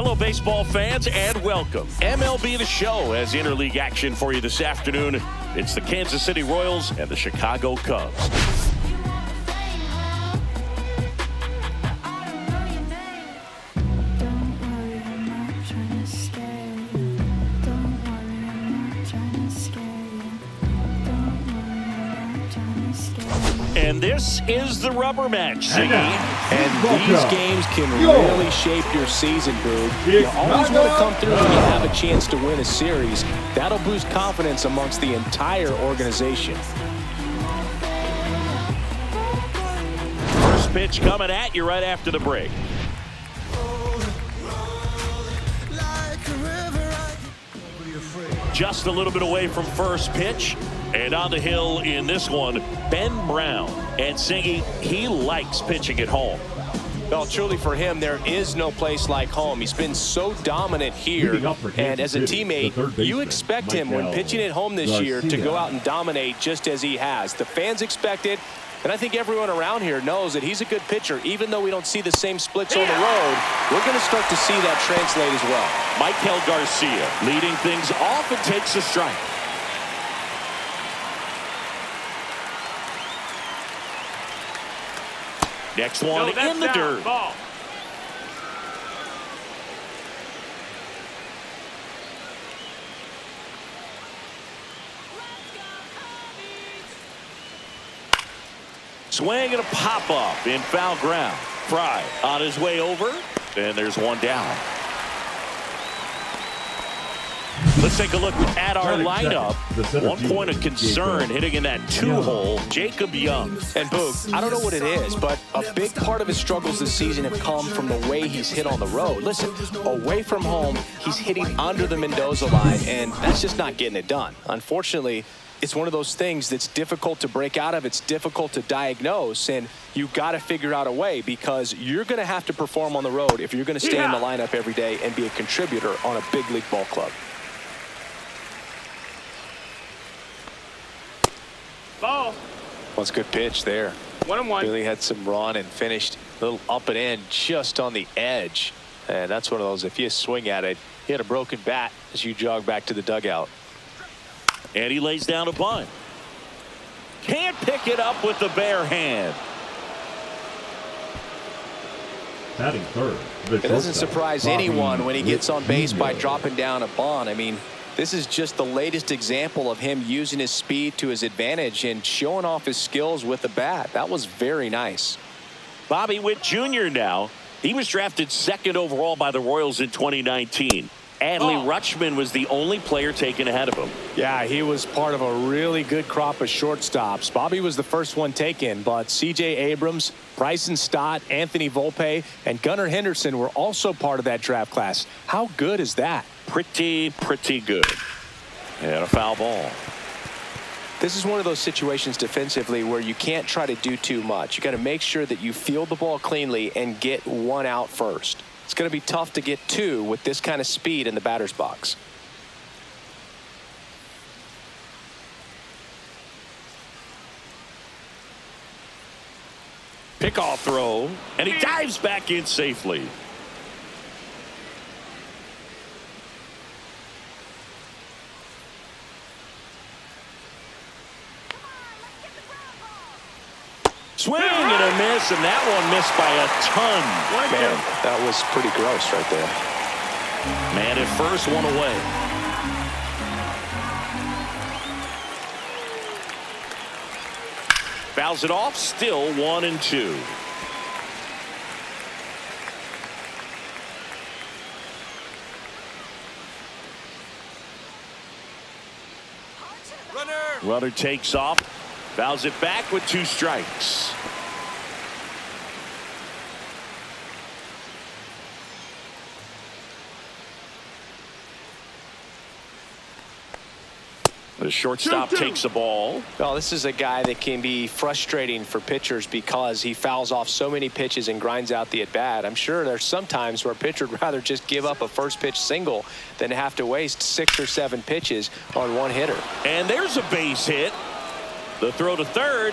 Hello, baseball fans, and welcome. MLB The Show has interleague action for you this afternoon. It's the Kansas City Royals and the Chicago Cubs. And this is the rubber match, Ziggy. And these games can really shape your season, Boog. You always want to come through when you have a chance to win a series. That'll boost confidence amongst the entire organization. First pitch coming at you right after the break. Just a little bit away from first pitch. And on the hill in this one, Ben Brown. And Ziggy, he likes pitching at home. Well, truly for him, there is no place like home. He's been so dominant here. And as a teammate, you expect him when pitching at home this year to go out and dominate just as he has. The fans expect it. And I think everyone around here knows that he's a good pitcher. Even though we don't see the same splits on the road, we're going to start to see that translate as well. Michael Garcia leading things off and takes a strike. Next one in the dirt. Ball. Swing and a pop-up in foul ground. Fry on his way over, and there's one down. Let's take a look at our lineup. 1 point of concern hitting in that 2-hole, Jacob Young. And Boog, I don't know what it is, but a big part of his struggles this season have come from the way he's hit on the road. Listen, away from home, he's hitting under the Mendoza line, and that's just not getting it done. Unfortunately, it's one of those things that's difficult to break out of. It's difficult to diagnose, and you've got to figure out a way because you're going to have to perform on the road if you're going to stay in the lineup every day and be a contributor on a big league ball club. Ball. That's a good pitch there. 1-1. Really had some run and finished a little up and in just on the edge. And that's one of those, if you swing at it, you had a broken bat as you jog back to the dugout. And he lays down a bunt. Can't pick it up with the bare hand. Batting third. It doesn't surprise anyone when he gets on base by dropping down a bunt. I mean, this is just the latest example of him using his speed to his advantage and showing off his skills with the bat. That was very nice. Bobby Witt Jr. now. He was drafted 2nd overall by the Royals in 2019. Adley Rutschman was the only player taken ahead of him. Yeah, he was part of a really good crop of shortstops. Bobby was the first one taken, but C.J. Abrams, Bryson Stott, Anthony Volpe, and Gunnar Henderson were also part of that draft class. How good is that? Pretty good. And a foul ball. This is one of those situations defensively where you can't try to do too much. You got to make sure that you field the ball cleanly and get one out first. It's going to be tough to get two with this kind of speed in the batter's box. Pickoff throw, and he dives back in safely. Swing and a miss, and that one missed by a ton. Man, that was pretty gross right there. Man at first, one away. Fouls it off, still 1-2. Runner takes off. Fouls it back with 2 strikes. The shortstop takes the ball. Well, this is a guy that can be frustrating for pitchers because he fouls off so many pitches and grinds out the at-bat. I'm sure there's some times where a pitcher would rather just give up a first pitch single than have to waste 6 or 7 pitches on one hitter. And there's a base hit. The throw to third.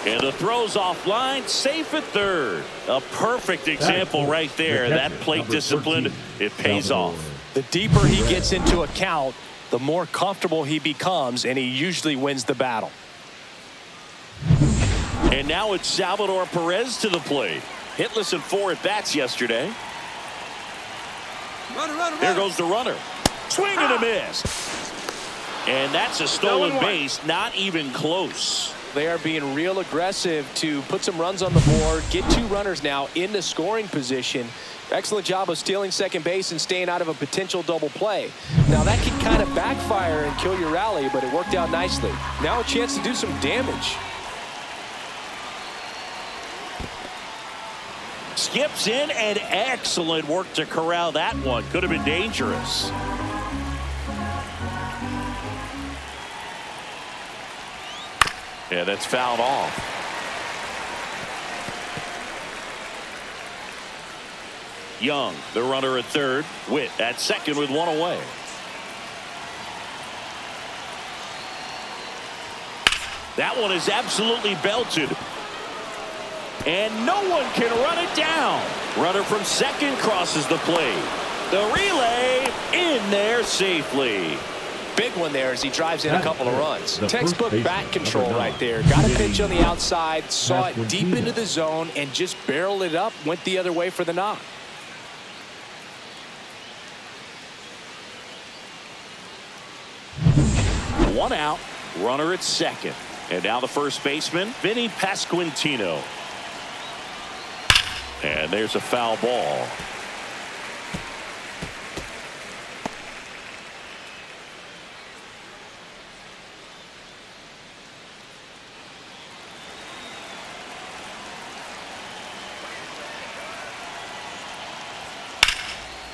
And the throw's offline, safe at third. A perfect example right there. That plate discipline, it pays off. The deeper he gets into a count, the more comfortable he becomes, and he usually wins the battle. And now it's Salvador Perez to the plate. Hitless in 4 at-bats yesterday. There goes the runner. Swing and a miss. And that's a stolen base, not even close. They are being real aggressive to put some runs on the board, get 2 runners now in the scoring position. Excellent job of stealing second base and staying out of a potential double play. Now that can kind of backfire and kill your rally, but it worked out nicely. Now a chance to do some damage. Skips in, and excellent work to corral that one. Could have been dangerous. Yeah, that's fouled off. Young, the runner at third. Witt at second with 1 away. That one is absolutely belted. And no one can run it down. Runner from second crosses the plate. The relay in there safely. Big one there as he drives in a couple of runs. Textbook bat control right there. Got a pitch on the outside, saw it deep into the zone, and just barreled it up, went the other way for the knock. One out, runner at second. And now the first baseman, Vinny Pasquantino. And there's a foul ball.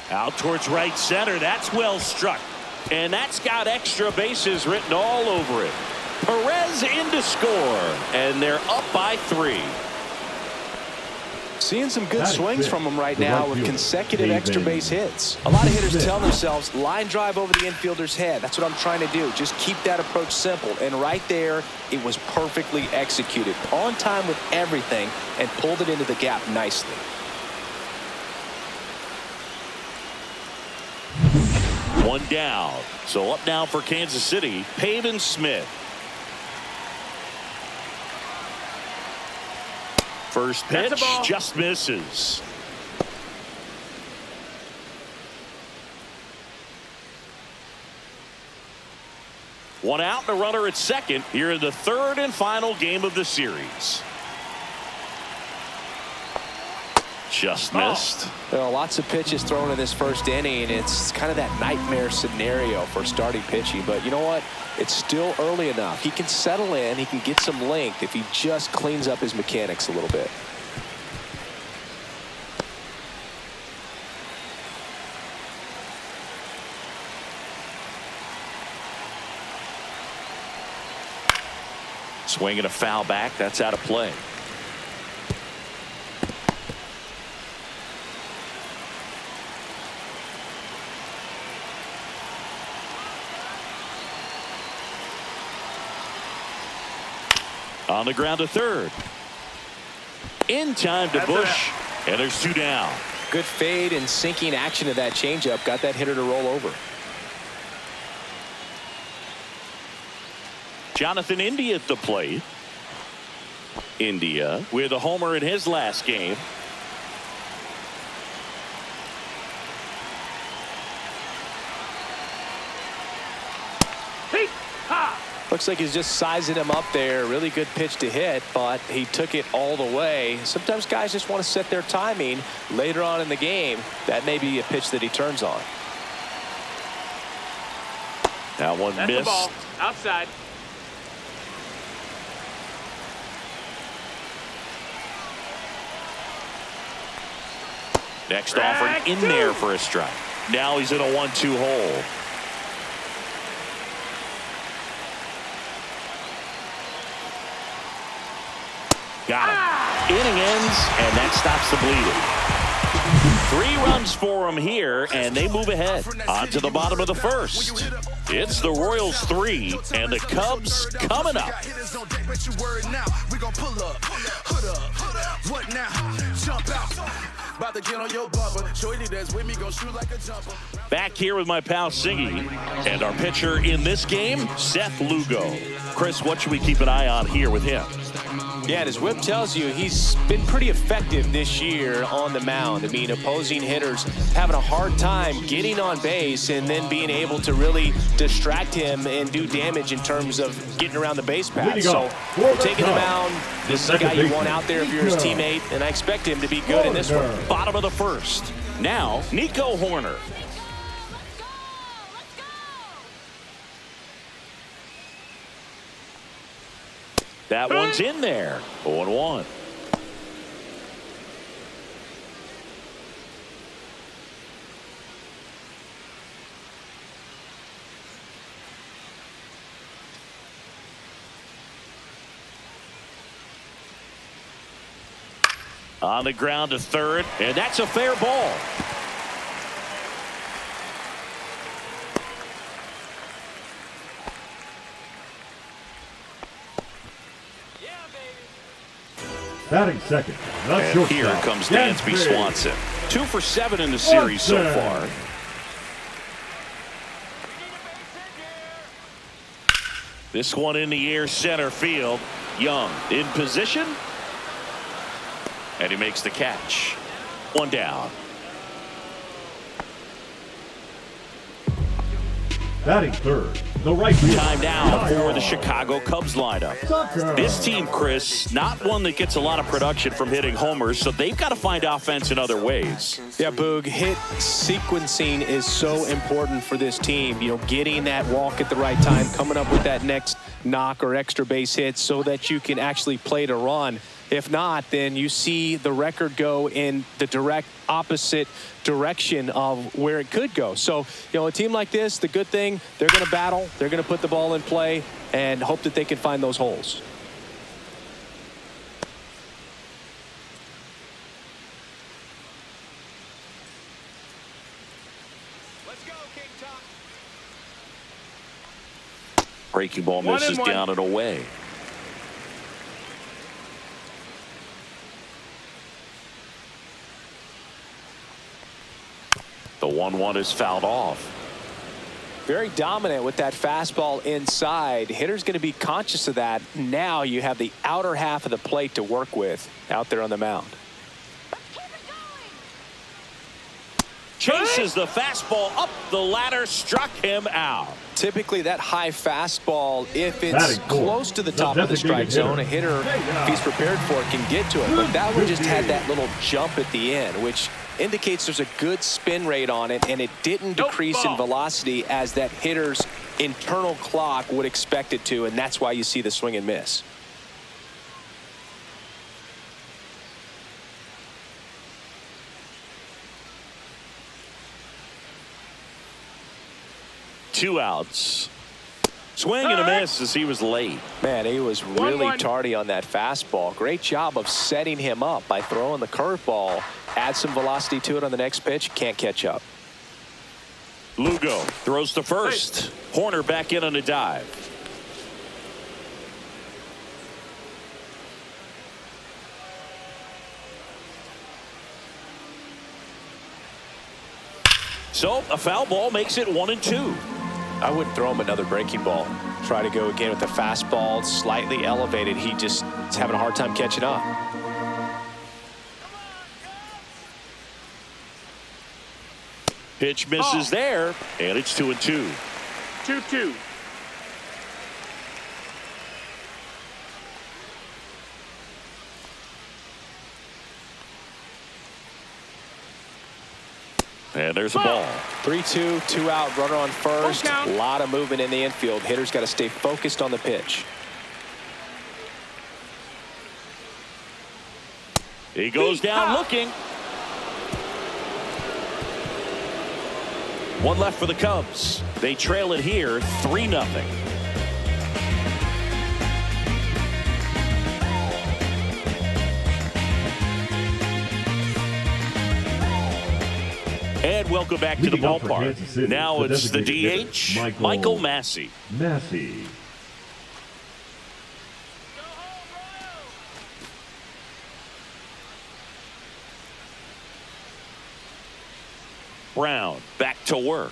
Out towards right center. That's well struck. And that's got extra bases written all over it. Perez in to score. And they're up by 3. Seeing some good swings from him right now with consecutive extra base hits. A lot of hitters tell themselves, line drive over the infielder's head. That's what I'm trying to do. Just keep that approach simple. And right there, it was perfectly executed. On time with everything and pulled it into the gap nicely. One down. So up now for Kansas City, Pavin Smith. First pitch just misses. One out and a runner at second here in the third and final game of the series. Just missed. Well, lots of pitches thrown in this first inning. It's kind of that nightmare scenario for starting pitching. But you know what? It's still early enough. He can settle in. He can get some length if he just cleans up his mechanics a little bit. Swinging a foul back. That's out of play. On the ground to third. In time to Bush. And there's 2 down. Good fade and sinking action of that changeup. Got that hitter to roll over. Jonathan India at the plate. India with a homer in his last game. Looks like he's just sizing him up there. Really good pitch to hit, but he took it all the way. Sometimes guys just want to set their timing later on in the game. That may be a pitch that he turns on. That one missed. The ball. Outside. Next offering in there for a strike. Now he's in a 1-2 hole. Got him. Inning ends, and that stops the bleeding. 3 runs for him here, and they move ahead. On to the bottom of the first. It's the Royals 3 and the Cubs coming up. Back here with my pal Siggy and our pitcher in this game, Seth Lugo. Chris, what should we keep an eye on here with him? Yeah, and as Whip tells you, he's been pretty effective this year on the mound. I mean, opposing hitters having a hard time getting on base and then being able to really distract him and do damage in terms of getting around the base path. So we're taking the mound. This is the guy you want out there if you're his teammate, and I expect him to be good in this one. Bottom of the first. Now, Nico Horner. That one's in there. 0-1. On the ground to third, and that's a fair ball. Batting second. And here comes Dansby Swanson. 2 for 7 in the series so far. This one in the air, center field. Young in position. And he makes the catch. 1 down. Batting third. The right field. Time now for the Chicago Cubs lineup. This team, Chris, not one that gets a lot of production from hitting homers, so they've got to find offense in other ways. Yeah, Boog, hit sequencing is so important for this team. You know, getting that walk at the right time, coming up with that next knock or extra base hit so that you can actually play to run. If not, then you see the record go in the direct opposite direction of where it could go. So, you know, a team like this, the good thing, they're going to battle, they're going to put the ball in play and hope that they can find those holes. Let's go, King Tom. Breaking ball misses down and away. The 1-1 is fouled off. Very dominant with that fastball inside. Hitter's going to be conscious of that. Now you have the outer half of the plate to work with out there on the mound. Chases the fastball up the ladder, struck him out. Typically that high fastball, if it's close to the top of the strike zone, a hitter, if he's prepared for it, can get to it. But that one just had that little jump at the end, which indicates there's a good spin rate on it, and it didn't decrease in velocity as that hitter's internal clock would expect it to, and that's why you see the swing and miss. Two outs. Swing and a miss as he was late. Man, he was really tardy on that fastball. Great job of setting him up by throwing the curveball. Add some velocity to it on the next pitch. Can't catch up. Lugo throws to first. Horner back in on a dive. So a foul ball makes it 1-2. I wouldn't throw him another breaking ball. Try to go again with the fastball, slightly elevated. He just is having a hard time catching up. Pitch misses there, and it's 2-2. 2-2. And there's a ball. 3-2, 2 out, runner on first. A lot of movement in the infield. Hitter's got to stay focused on the pitch. He goes down looking. One left for the Cubs. They trail it here 3-0. And welcome back to the Leading off for ballpark. Kansas City, Now the it's the designated DH, hitter, Michael Massey. Massey. Brown back to work.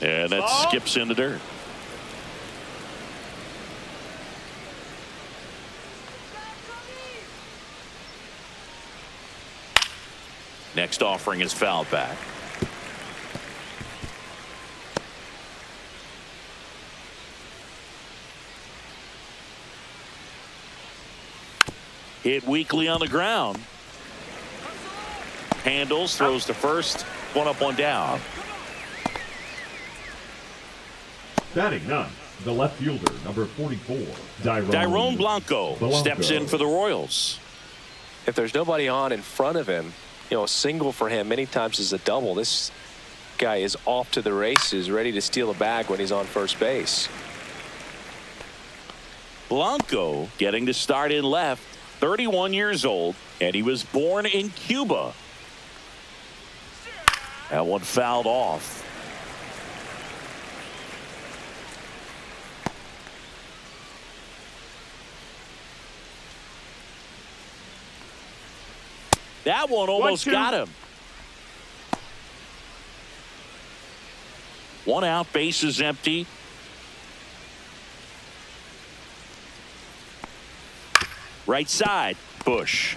And that skips in the dirt. Next offering is fouled back. Hit weakly on the ground. Handles, throws to first. One up, one down. Batting ninth, the left fielder, number 44, Dyrone Blanco steps in for the Royals. If there's nobody on in front of him, you know, a single for him many times is a double. This guy is off to the races, ready to steal a bag when he's on first base. Blanco getting to start in left, 31 years old, and he was born in Cuba. That one fouled off. That one almost got him. One out, base is empty. Right side, Bush.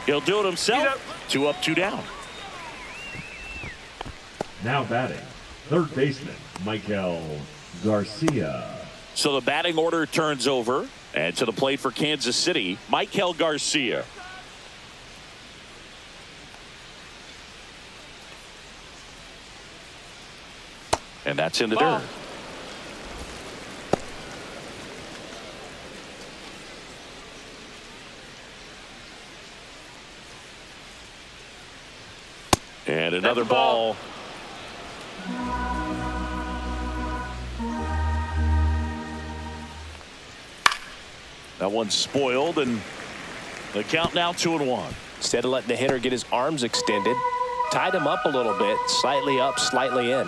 He'll do it himself. 2 up, 2 down. Now batting, third baseman, Michael Garcia. So the batting order turns over, and to the plate for Kansas City, Michael Garcia. And that's in the dirt. And another ball. That one's spoiled, and the count now 2-1. Instead of letting the hitter get his arms extended, tied him up a little bit, slightly up, slightly in.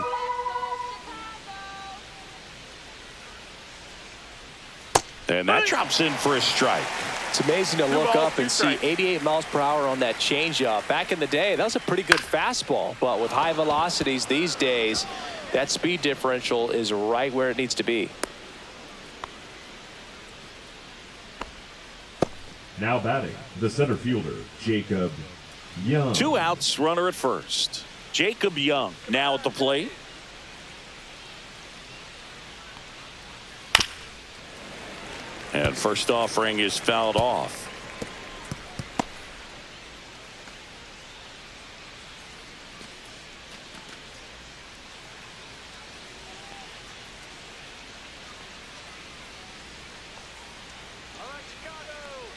And that drops in for a strike. It's amazing to look up and see 88 miles per hour on that changeup. Back in the day, that was a pretty good fastball. But with high velocities these days, that speed differential is right where it needs to be. Now batting, the center fielder, Jacob Young. 2 outs, runner at first. Jacob Young now at the plate. And first offering is fouled off.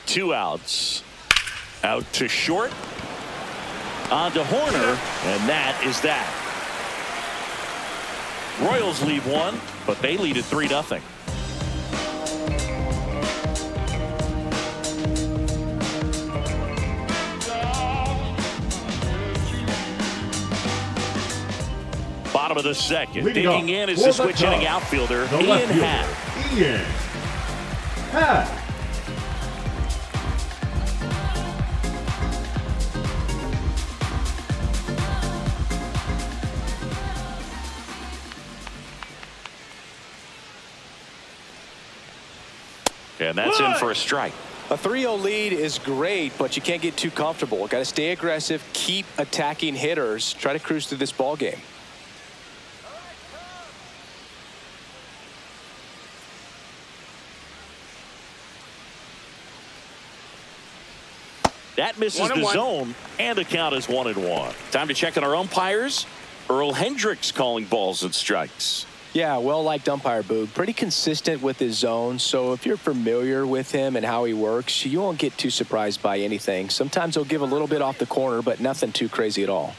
Two outs. Out to short. On to Horner, and that is that. Royals lead one, but they lead at 3-0. Bottom of the second. Digging in is the switch hitting outfielder, Ian Happ. Ian Happ. And that's in for a strike. A 3-0 lead is great, but you can't get too comfortable. Got to stay aggressive, keep attacking hitters, try to cruise through this ball game. That misses the zone, and the count is 1-1. Time to check on our umpires. Earl Hendricks calling balls and strikes. Yeah, well-liked umpire, Boog. Pretty consistent with his zone, so if you're familiar with him and how he works, you won't get too surprised by anything. Sometimes he'll give a little bit off the corner, but nothing too crazy at all.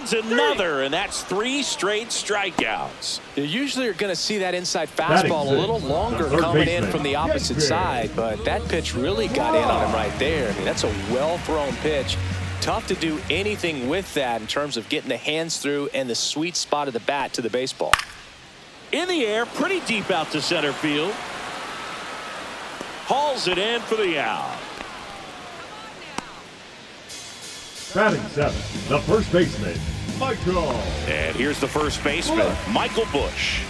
lands another, and that's 3 straight strikeouts. You usually are going to see that inside fastball a little longer coming in from the opposite side, but that pitch really got in on him right there. I mean, that's a well-thrown pitch. Tough to do anything with that in terms of getting the hands through and the sweet spot of the bat to the baseball. In the air, pretty deep out to center field. Hauls it in for the out. Batting 7th, the first baseman, Michael. And here's the first baseman, Michael Busch.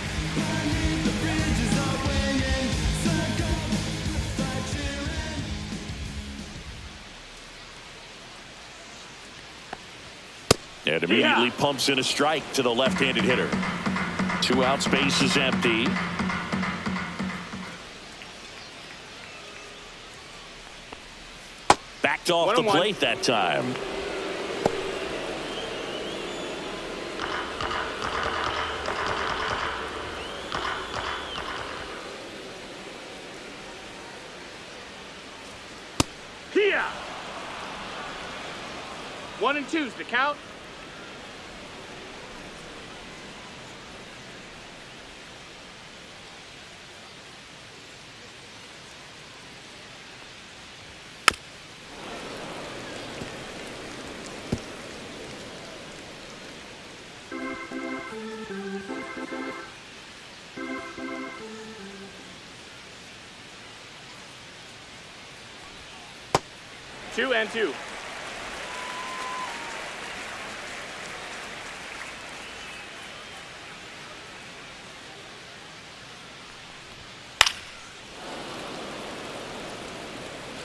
And immediately pumps in a strike to the left-handed hitter. 2 outs, base is empty. Backed off the plate that time. Here. 1 and 2's the count. Two and two.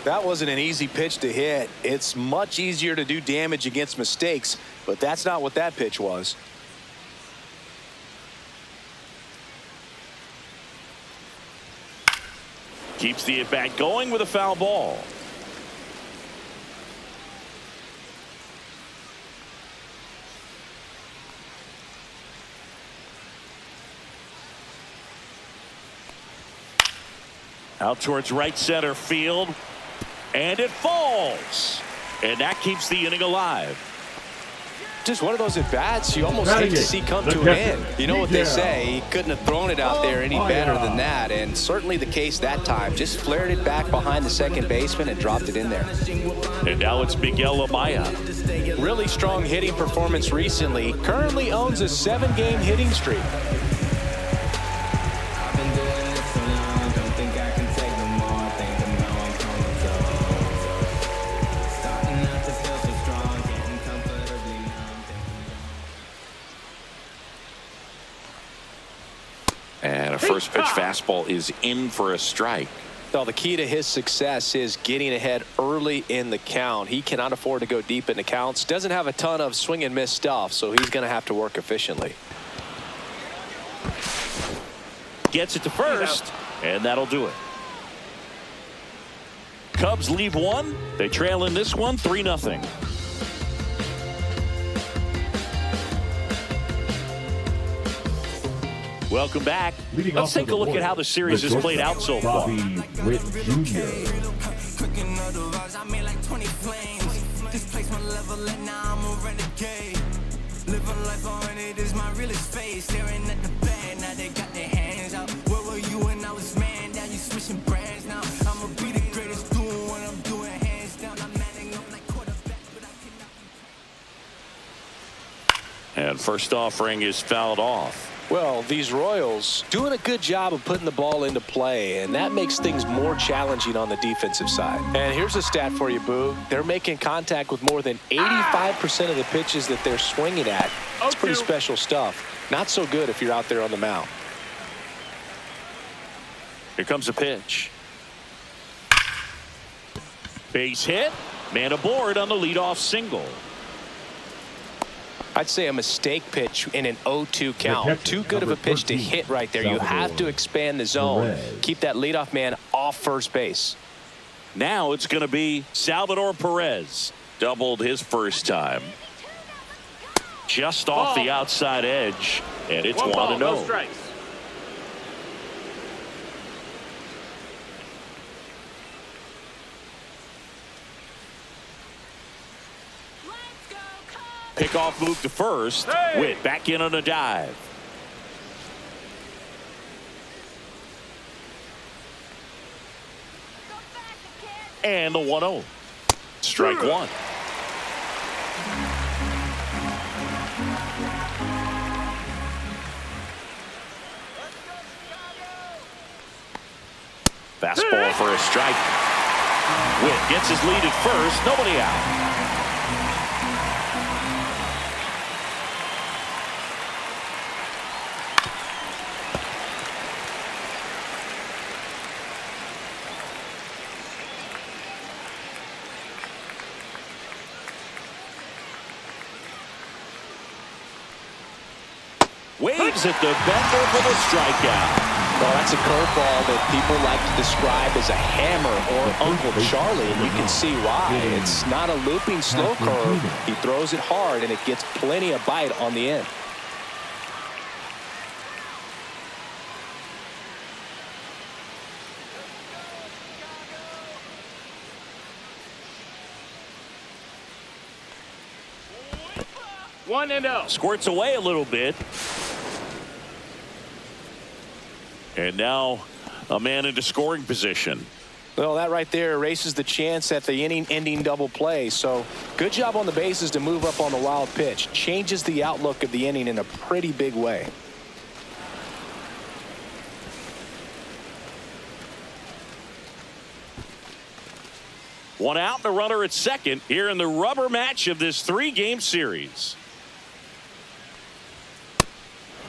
That wasn't an easy pitch to hit. It's much easier to do damage against mistakes, but that's not what that pitch was. Keeps the at-bat going with a foul ball. Out towards right center field. And it falls. And that keeps the inning alive. Just one of those at-bats you almost hate to see come to an end. You know what they say, he couldn't have thrown it out there any better than that, and certainly the case that time. Just flared it back behind the second baseman and dropped it in there. And now it's Miguel Amaya. Really strong hitting performance recently. Currently owns a 7-game hitting streak. And a first pitch fastball is in for a strike. Well, the key to his success is getting ahead early in the count. He cannot afford to go deep in the counts. Doesn't have a ton of swing and miss stuff, so he's going to have to work efficiently. Gets it to first, and that'll do it. Cubs leave one. They trail in this one 3-0. Welcome back. Let's take a look at how the series has played out so far. Bobby Witt Jr. And first offering is fouled off. Well, these Royals doing a good job of putting the ball into play, and that makes things more challenging on the defensive side. And here's a stat for you, Boo. They're making contact with more than 85% of the pitches that they're swinging at. That's pretty special stuff. Not so good if you're out there on the mound. Here comes a pitch. Base hit. Man aboard on the leadoff single. I'd say a mistake pitch in an 0-2 count. Too good of a pitch to hit right there. You have to expand the zone. Keep that leadoff man off first base. Now it's going to be Salvador Perez. Doubled his first time. Just off the outside edge. And it's 1-0. No strikes. Pickoff move to first. Hey! Witt back in on a dive. And the 1-0. Strike one. Fastball for a strike. Witt gets his lead at first. Nobody out. Waves at the bender for the strikeout. Well, that's a curveball that people like to describe as a hammer or Uncle Charlie, and you can see why. It's not a looping slow curve. He throws it hard, and it gets plenty of bite on the end. One and oh. Squirts away a little bit. And now a man into scoring position. Well, that right there erases the chance at the inning-ending double play. So good job on the bases to move up on the wild pitch. Changes the outlook of the inning in a pretty big way. One out and a runner at second here in the rubber match of this 3-game series.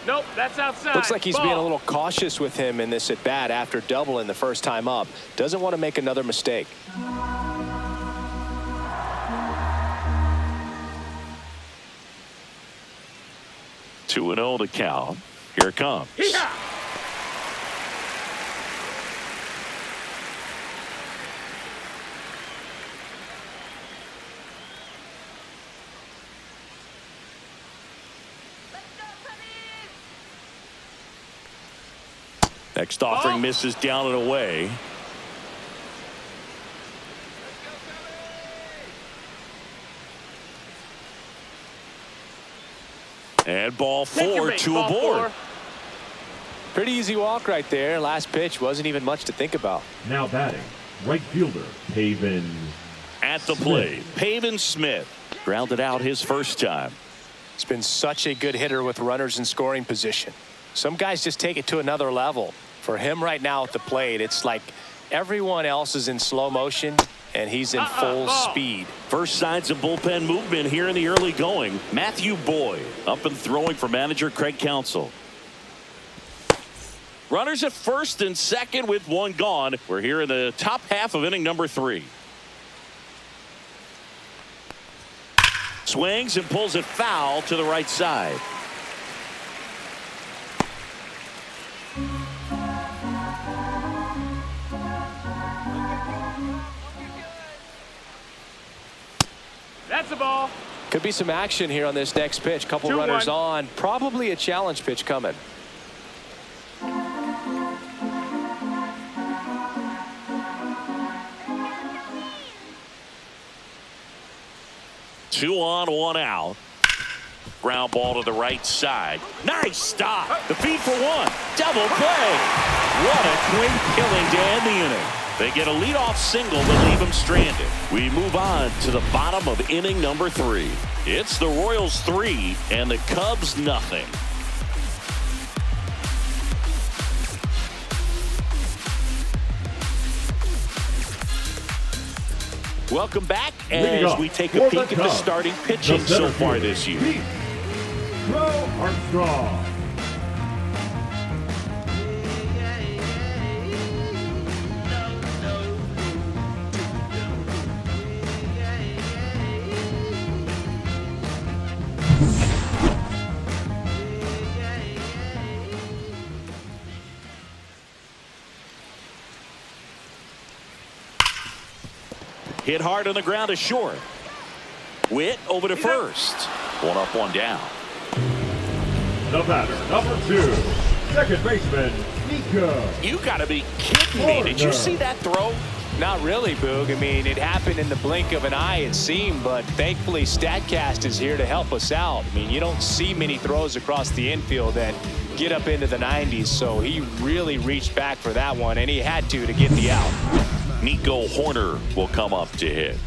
Nope, that's outside. Looks like he's Ball. being a little cautious with him in this at bat after doubling the first time up. Doesn't want to make another mistake. 2-0 the count. Here it comes. Hee-haw! Next offering misses down and away. And ball four, two aboard. Pretty easy walk right there. Last pitch wasn't even much to think about. Now batting, right fielder, Pavin. At the plate, Pavin Smith grounded out his first time. He's been such a good hitter with runners in scoring position. Some guys just take it to another level. For him right now at the plate, it's like everyone else is in slow motion and he's in full speed. First signs of bullpen movement here in the early going. Matthew Boyd up and throwing for manager Craig Counsell. Runners at first and second with one gone. We're here in the top half of inning number 3. Swings and pulls it foul to the right side. That's a ball. Could be some action here on this next pitch. Couple 2-1. runners on. Probably a challenge pitch coming. Two on, one out. Ground ball to the right side. Nice stop. The feed for one. Double play. What a quick killing to end the inning. They get a leadoff single that leave them stranded. We move on to the bottom of inning number 3. It's the Royals 3 and the Cubs nothing. Welcome back as we take a peek at the starting pitching so far this year. Armstrong. Hit hard on the ground to short. Witt over to first. One up, one down. The batter, number 2, second baseman, You got to be kidding me. Did you see that throw? Not really, Boog. I mean, it happened in the blink of an eye, it seemed, but thankfully StatCast is here to help us out. I mean, you don't see many throws across the infield that get up into the 90s, so he really reached back for that one, and he had to get the out. Nico Horner will come up to hit.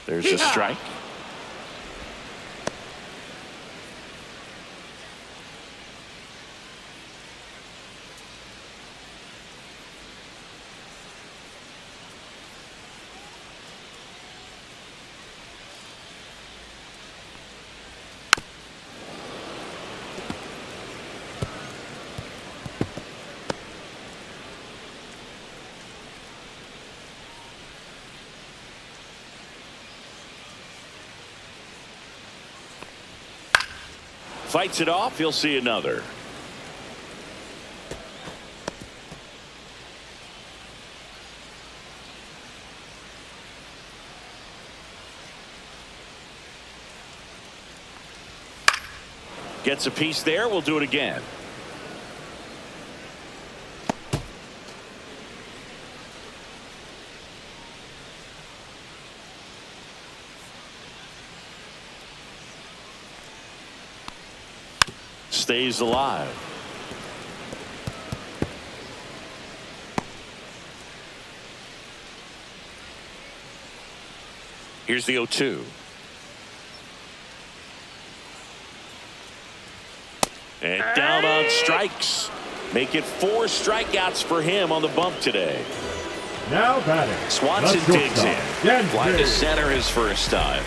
There's a strike. Fights it off. You'll see another. Gets a piece there. We'll do it again. Stays alive. Here's the 0-2. And down on strikes. Make it 4 strikeouts for him on the bump today. Now batting. Swanson digs in. Fly to center his first time.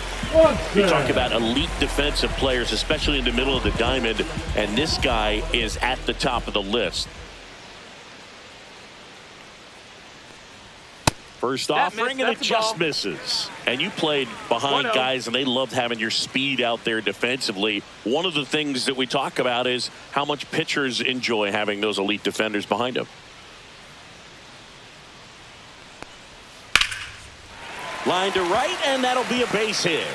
You talk about elite defensive players, especially in the middle of the diamond, and this guy is at the top of the list. First offering, and it just misses. And you played behind guys, and they loved having your speed out there defensively. One of the things that we talk about is how much pitchers enjoy having those elite defenders behind them. Line to right, and that'll be a base hit.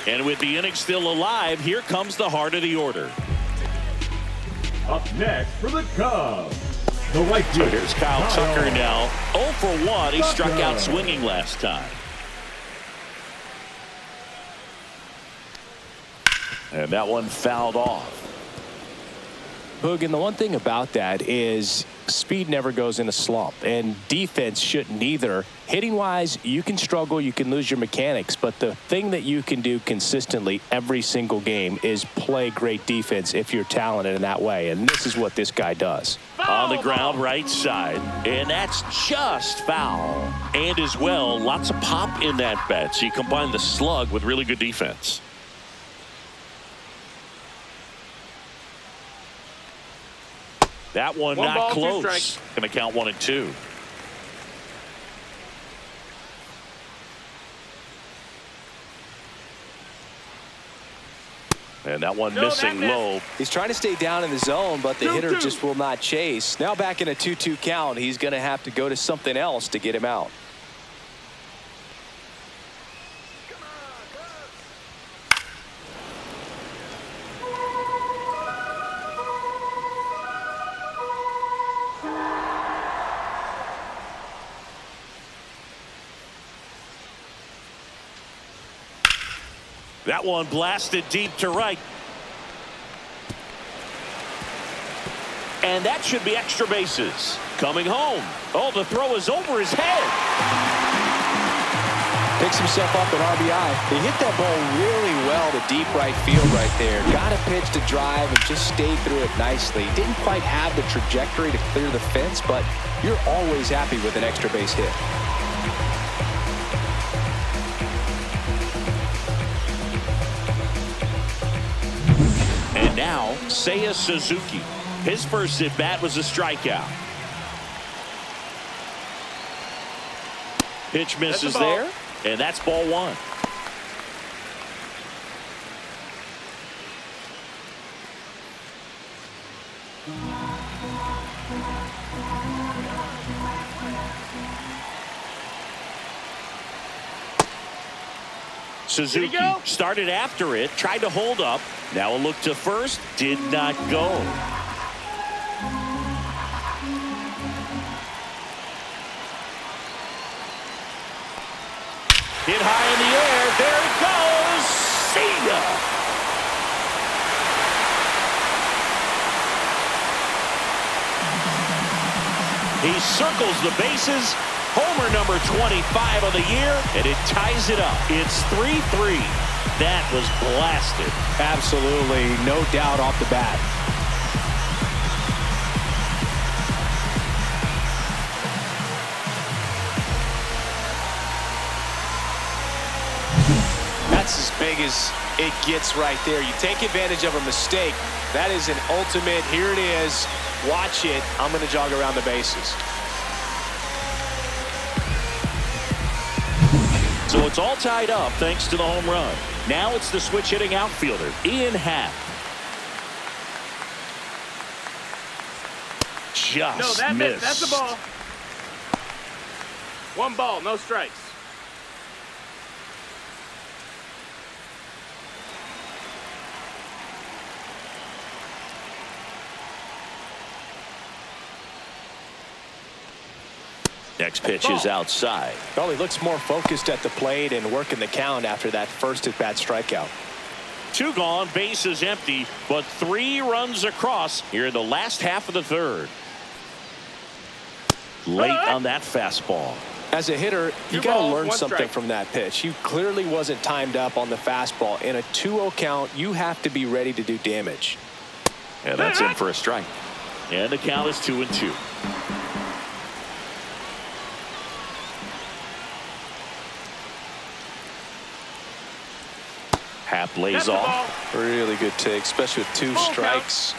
And with the inning still alive, here comes the heart of the order. Up next for the Cubs, the right So here's Kyle Tucker now. 0 for 1. He struck out swinging last time. And that one fouled off. Boog, and the one thing about that is speed never goes in a slump, and defense shouldn't either. Hitting wise, you can struggle, you can lose your mechanics, but the thing that you can do consistently every single game is play great defense if you're talented in that way, and this is what this guy does. On the ground, right side, and that's just foul. And as well, lots of pop in that bat, so you combine the slug with really good defense. That one not close. Going to count 1 and 2. And that one missing low. He's trying to stay down in the zone, but the hitter just will not chase. Now back in a 2-2 count, he's going to have to go to something else to get him out. That one blasted deep to right. And that should be extra bases. Coming home. Oh, the throw is over his head. Picks himself up an RBI. He hit that ball really well to deep right field right there. Got a pitch to drive and just stayed through it nicely. Didn't quite have the trajectory to clear the fence, but you're always happy with an extra base hit. And now, Seiya Suzuki. His first at-bat was a strikeout. Pitch misses there, and that's ball 1. Suzuki started after it, tried to hold up. Now a look to first, did not go. Hit high in the air. There it goes. See ya. He circles the bases. Homer number 25 of the year, and it ties it up. It's 3-3. That was blasted. Absolutely, no doubt off the bat. That's as big as it gets right there. You take advantage of a mistake. That is an ultimate, here it is, watch it, I'm going to jog around the bases. So it's all tied up thanks to the home run. Now it's the switch hitting outfielder, Ian Happ. Just missed. That's the ball. 1 ball, no strikes. Next pitch is outside. Well, he looks more focused at the plate and working the count after that first at-bat strikeout. 2 gone, bases empty, but 3 runs across here in the last half of the third. Late on that fastball. As a hitter, you got to learn something from that pitch. He clearly wasn't timed up on the fastball. In a 2-0 count, you have to be ready to do damage. And that's in for a strike. And the count is 2-2. Happ lays off. Really good take, especially with 2 strikes.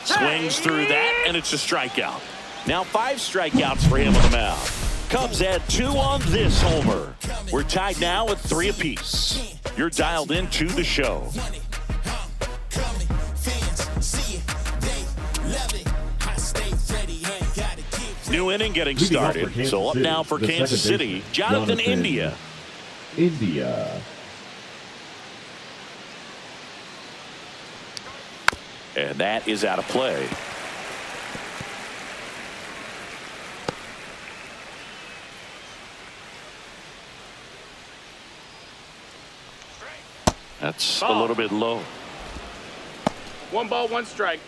Swings through that, and it's a strikeout. Now 5 strikeouts for him on the mound. Cubs add 2 on this homer. We're tied now at 3 apiece. You're dialed into the show. New inning getting started. So up now for Kansas City, Jonathan India. And that is out of play. That's a little bit low. 1 ball, 1 strike.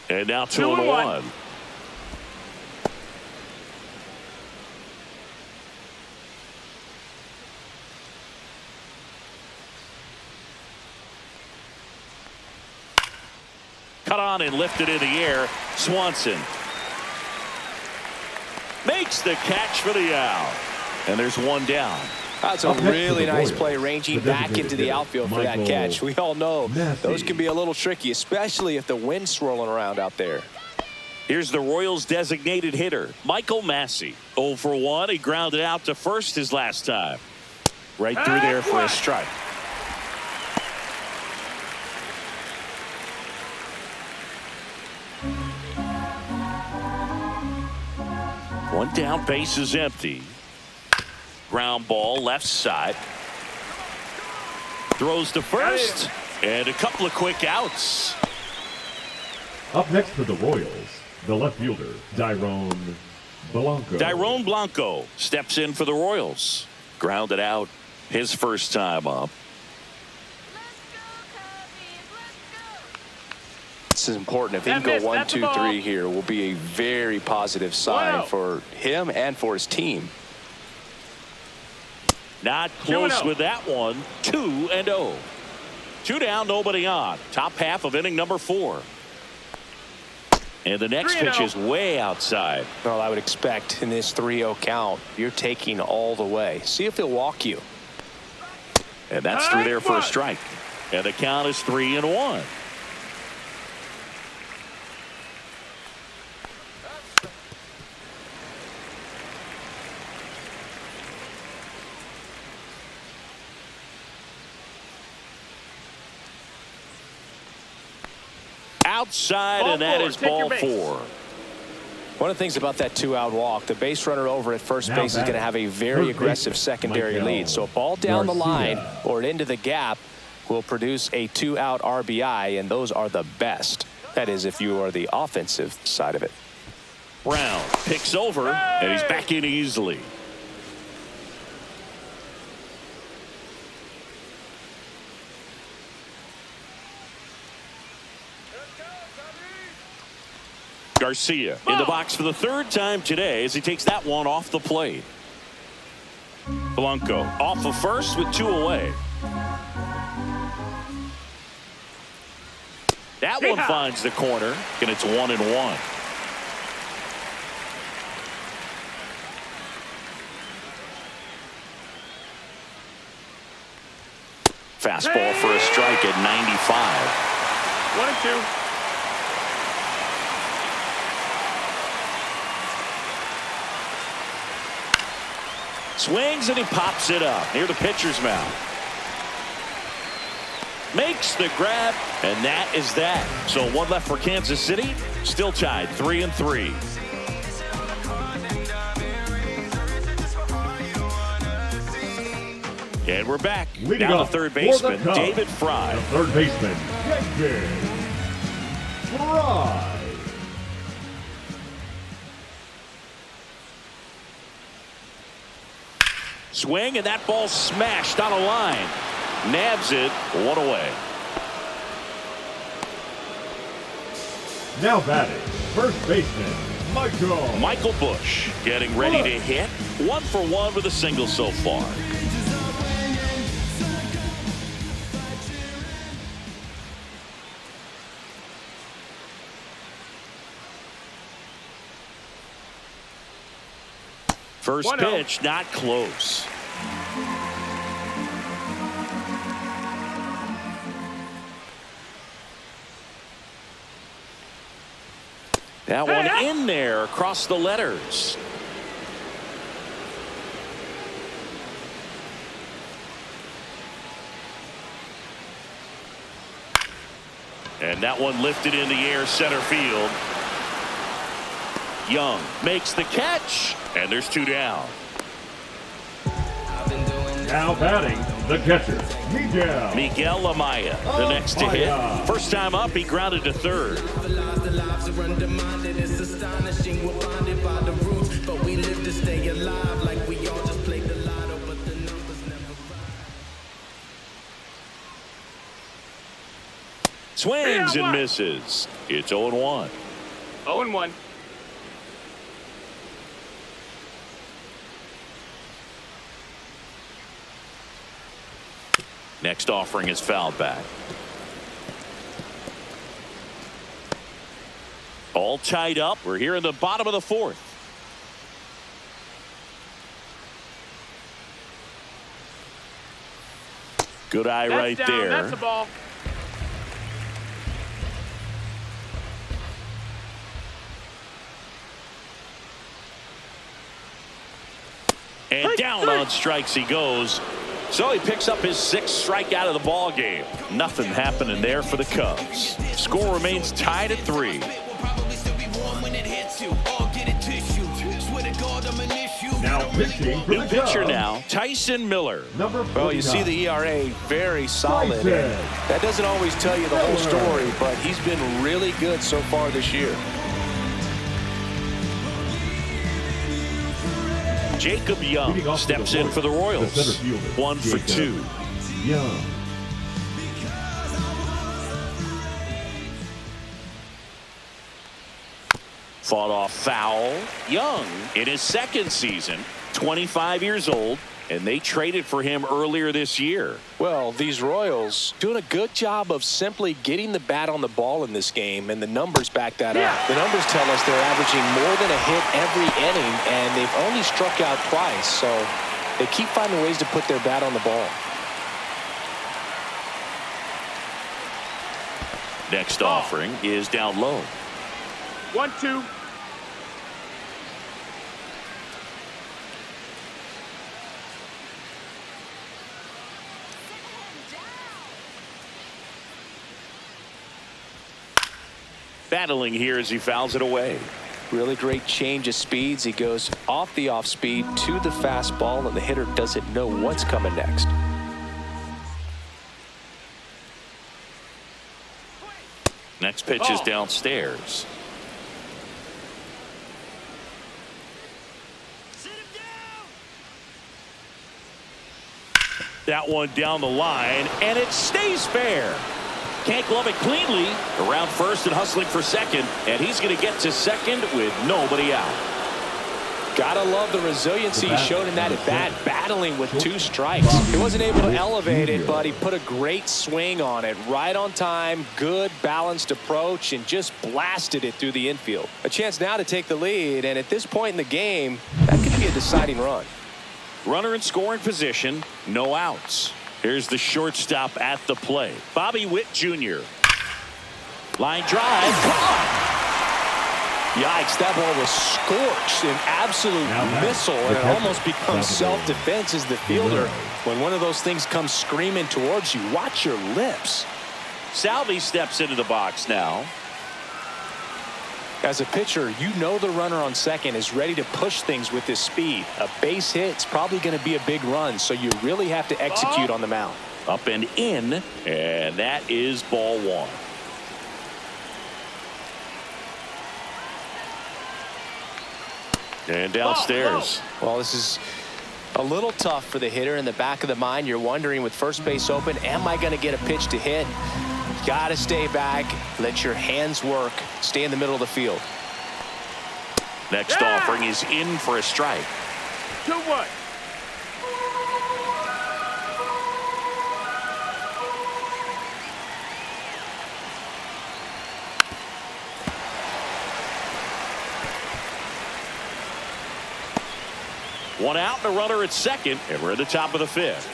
And now 2-1. Cut on and lifted in the air. Swanson makes the catch for the out. And there's 1 down. That's a really nice play, ranging back into the outfield for that catch. We all know those can be a little tricky, especially if the wind's swirling around out there. Here's the Royals designated hitter, Michael Massey. 0 for 1. He grounded out to first his last time. Right through there for a strike. One down, base is empty. Ground ball left side. Throws to first. And a couple of quick outs. Up next for the Royals, the left fielder, Dairon Blanco. Dairon Blanco steps in for the Royals. Grounded out his first time up. This is important. If he can go 1, 2, 3 here, will be a very positive sign for him and for his team. Not close with that one. 2-0. 2 down, nobody on. Top half of inning number 4. And the next pitch is way outside. Well, I would expect in this 3-0 count, you're taking all the way. See if he'll walk you. And that's through there for a strike. And the count is 3-1. outside, and that is ball 4. One of the things about that 2-out walk, the base runner over at first base is going to have a very aggressive secondary lead. So a ball down the line or into the gap will produce a 2-out RBI, and those are the best. That is, if you are the offensive side of it. Brown picks over, and he's back in easily. Garcia in the box for the 3rd time today as he takes that one off the plate. Blanco off of first with 2 away. That one finds the corner, and it's 1-1. Fastball for a strike at 95. 1-2. Swings and he pops it up near the pitcher's mound. Makes the grab, and that is that. So 1 left for Kansas City. Still tied 3-3. And we're back. Leading now off the 3rd for baseman, the Cubs, David Fry. The 3rd baseman, David Fry. Swing, and that ball smashed on a line. Nabs it 1 away. Now batting, first baseman, Michael Busch getting ready to hit. 1 for 1 with a single so far. First pitch, not close. That one in there across the letters. And that one lifted in the air center field. Young makes the catch, and there's 2 down. Now batting, the catcher, Miguel Amaya, the next to hit. First time up, he grounded to 3rd. Swings and misses. It's 0-1. 0-1. Next offering is fouled back. All tied up. We're here in the bottom of the 4th. Good eye right there. That's a ball. And down on strikes he goes. So he picks up his 6th strikeout of the ball game. Nothing happening there for the Cubs. Score remains tied at 3. Now pitching for New the pitcher Cubs, now, Tyson Miller. number 49. Well, you see the ERA very solid. Tyson. That doesn't always tell you the whole story, but he's been really good so far this year. Jacob Young steps in for the Royals. 1 for 2. Young. Fought off foul. Young in his 2nd season, 25 years old, and they traded for him earlier this year. Well, these Royals doing a good job of simply getting the bat on the ball in this game, and the numbers back that up. The numbers tell us they're averaging more than a hit every inning, and they've only struck out twice, so they keep finding ways to put their bat on the ball. Next offering is down low. 1-2. battling here as he fouls it away. Really great change of speeds. He goes off the off speed to the fastball, and the hitter doesn't know what's coming next. Next pitch is downstairs. That one down the line, and it stays fair. Can't glove it cleanly. Around first and hustling for second, and he's going to get to second with nobody out. Gotta love the resiliency he showed in that at bat, battling with 2 strikes. He wasn't able to elevate it, but he put a great swing on it. Right on time, good balanced approach, and just blasted it through the infield. A chance now to take the lead, and at this point in the game, that could be a deciding run. Runner in scoring position, no outs. Here's the shortstop at the plate, Bobby Witt Jr. Line drive, caught. Yikes, that ball was scorched, an absolute missile, and it almost becomes self-defense as the fielder. When one of those things comes screaming towards you, watch your lips. Salvi steps into the box now. As a pitcher, you know the runner on second is ready to push things with his speed. A base hit's probably going to be a big run, so you really have to execute on the mound. Up and in, and that is ball 1. And downstairs. Well, this is a little tough for the hitter in the back of the mind. You're wondering, with first base open, am I going to get a pitch to hit? Got to stay back, let your hands work, stay in the middle of the field. Next offering is in for a strike. 2-1. One out and a runner at second, and we're at the top of the 5th.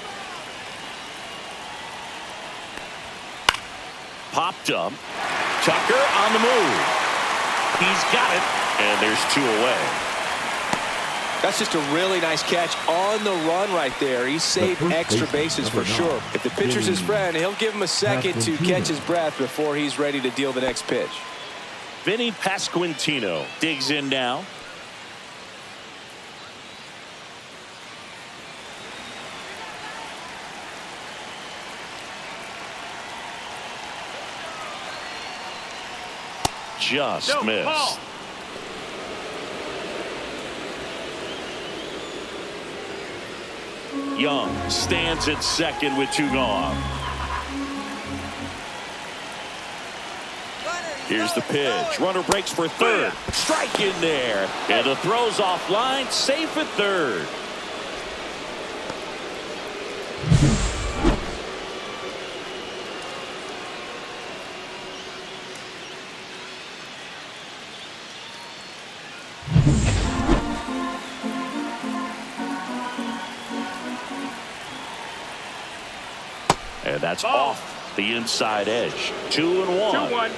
Popped up. Tucker on the move. He's got it, and there's 2 away. That's just a really nice catch on the run right there. He saved extra bases for sure. If the pitcher's his friend, he'll give him a second to catch his breath before he's ready to deal the next pitch. Vinny Pasquantino digs in now. Just missed. Young stands at second with 2 gone. Here's the pitch. Runner breaks for third. Strike in there. And the throw's offline. Safe at third. And that's off the inside edge. 2-1. 2-1.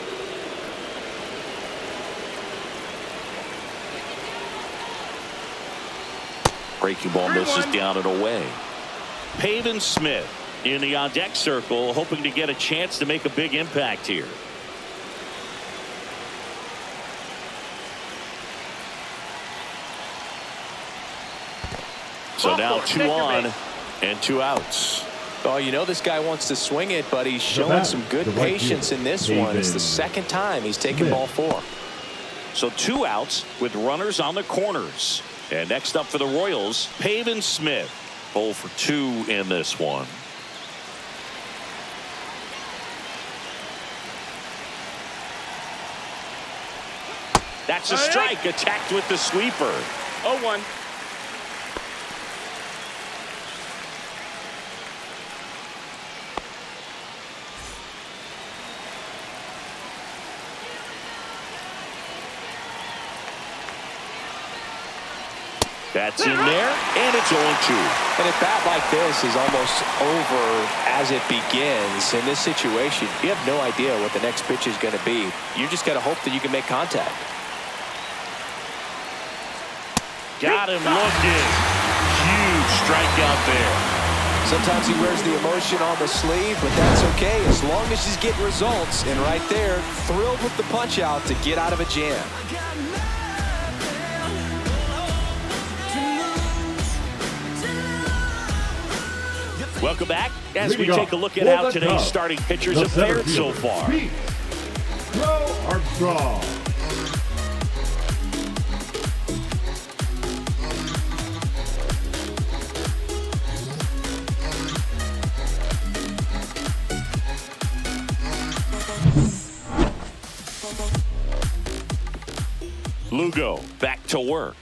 Breaking ball misses down and away. Pavin Smith in the on-deck circle, hoping to get a chance to make a big impact here. So now 2 on and 2 outs. Oh, you know this guy wants to swing it, but he's showing some good patience in this one. It's the second time he's taken ball 4. So 2 outs with runners on the corners. And next up for the Royals, Pavin Smith. 0 for 2 in this one. That's a strike, attacked with the sweeper. 0-1. That's in there, and it's 0-2. And a bat like this is almost over as it begins. In this situation, you have no idea what the next pitch is going to be. You just got to hope that you can make contact. Got him looking. Huge strikeout there. Sometimes he wears the emotion on the sleeve, but that's okay as long as he's getting results. And right there, thrilled with the punch out to get out of a jam. Welcome back as we take a look at how today's starting pitchers have fared so far. Armstrong. Lugo back to work.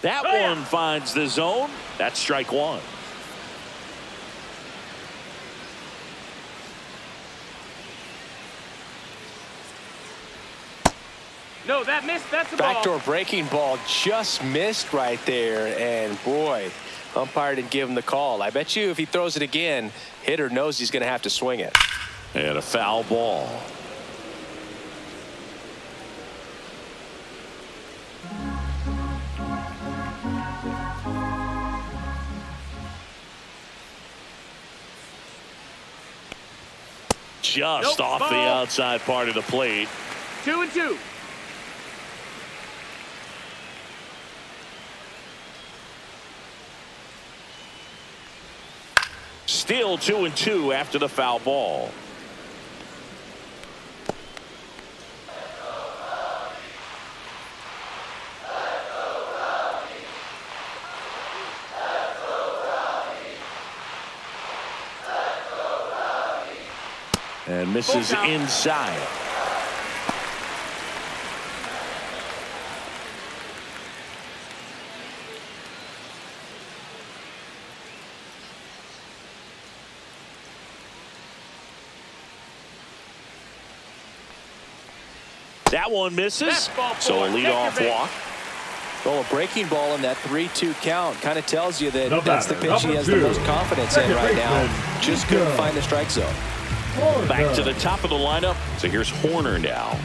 That one finds the zone. That's strike one. No, that missed. That's the ball. Backdoor breaking ball just missed right there. And boy, umpire didn't give him the call. I bet you if he throws it again, hitter knows he's going to have to swing it. And a foul ball. Just off the outside part of the plate. 2-2. Still 2-2 after the foul ball. And misses inside. That one misses. So a leadoff walk. Well, a breaking ball in that 3-2 count kind of tells you that that's the pitch he has the most confidence in right now. Just couldn't find the strike zone. Back to the top of the lineup. So here's Horner now.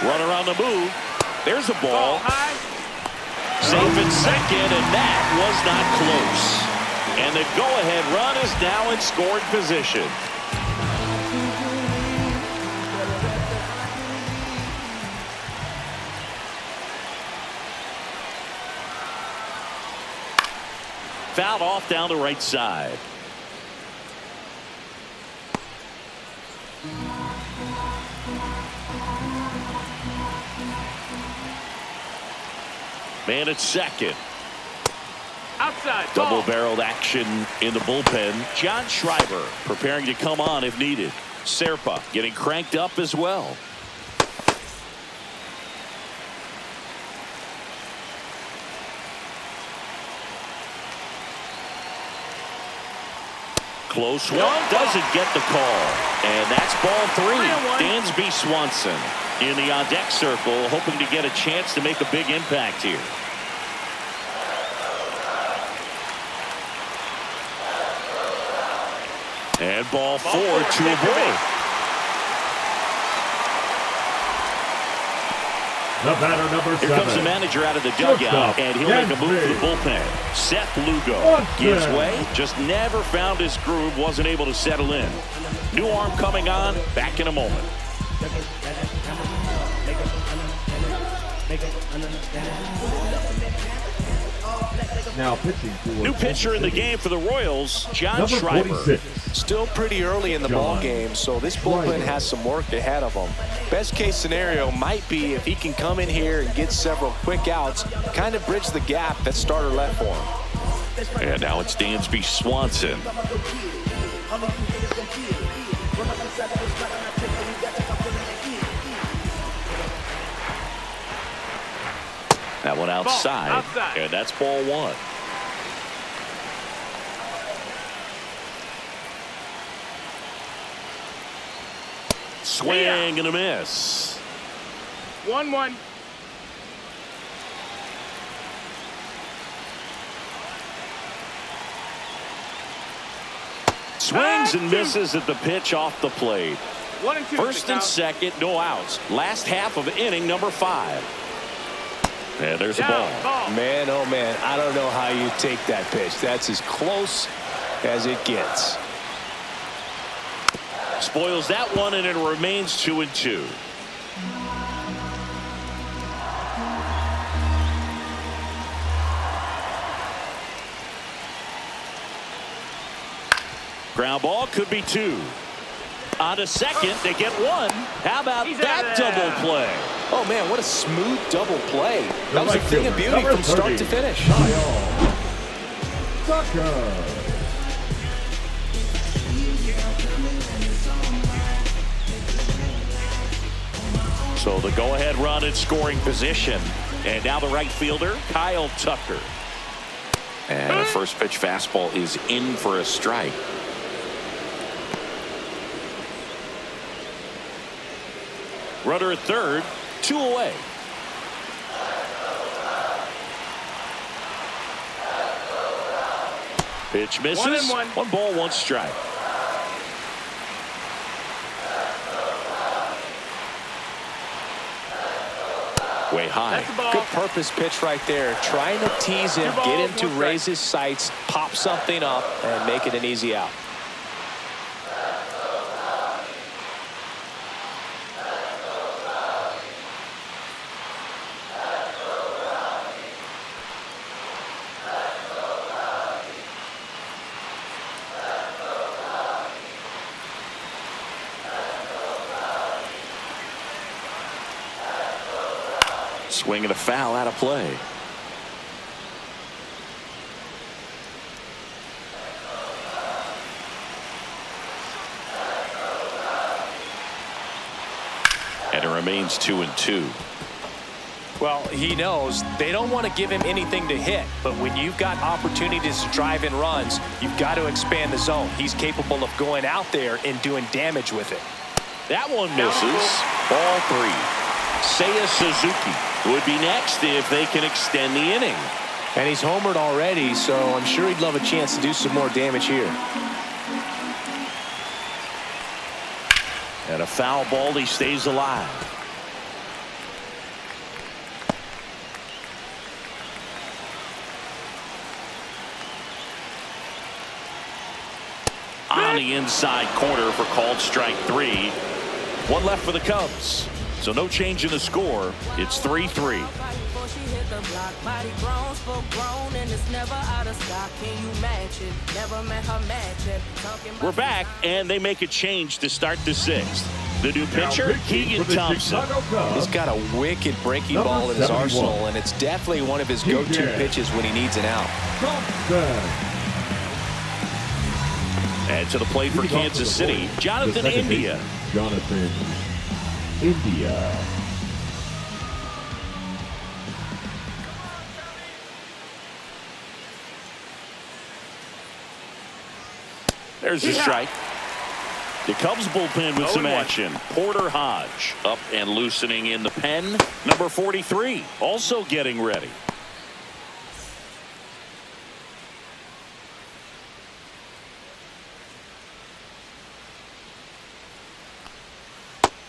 Runner on the move. There's a ball. Safe in second, and that was not close. And the go-ahead run is now in scoring position. Fouled off down the right side. Man at second. Outside. Double-barreled action in the bullpen. John Schreiber preparing to come on if needed. Serpa getting cranked up as well. Close one. Doesn't get the call. And that's ball three. Dansby Swanson in the on-deck circle, hoping to get a chance to make a big impact here. And ball four to a ball. The batter, number 7. Here comes the manager out of the dugout, and he'll make a move to the bullpen. Seth Lugo gives way, just never found his groove, wasn't able to settle in. New arm coming on, back in a moment. Now pitching for new pitcher in the game for the Royals, John Schreiber. 46. Still pretty early in the ball game, so this bullpen has some work ahead of him. Best case scenario might be if he can come in here and get several quick outs, kind of bridge the gap that starter left for him. And now it's Dansby Swanson. That one outside, and that's ball one. Swing and a miss. 1-1. Swings and misses at the pitch off the plate. 1 and 2. First and second, no outs. Last half of inning number 5. And there's a ball. Man, oh man, I don't know how you take that pitch. That's as close as it gets. Spoils that one, and it remains 2-2. Ground ball, could be 2. On to second, they get 1. How about that double play? Oh man, what a smooth double play. That was a thing of beauty from start to finish. So the go-ahead run in scoring position. And now the right fielder, Kyle Tucker. And a first pitch fastball is in for a strike. Runner at third, 2 away. Pitch misses. 1-1. 1 ball, 1 strike. Way high. Good purpose pitch right there. Trying to tease him, get him to raise his sights, pop something up, and make it an easy out. Swing and a foul out of play. And it remains 2-2. Well, he knows they don't want to give him anything to hit, but when you've got opportunities to drive in runs, you've got to expand the zone. He's capable of going out there and doing damage with it. That one misses. Ball 3. Seiya Suzuki would be next if they can extend the inning. And he's homered already, so I'm sure he'd love a chance to do some more damage here. And a foul ball, he stays alive. On the inside corner for called strike 3. 1 left for the Cubs. So no change in the score. It's 3-3. We're back, and they make a change to start the 6th. The new pitcher, Keegan Thompson. He's got a wicked breaking ball in his arsenal, and it's definitely one of his go-to pitches when he needs an out. And to the plate for Kansas City, Jonathan India. Jonathan India. There's the strike. The Cubs bullpen with some action. Porter Hodge up and loosening in the pen. Number 43 also getting ready.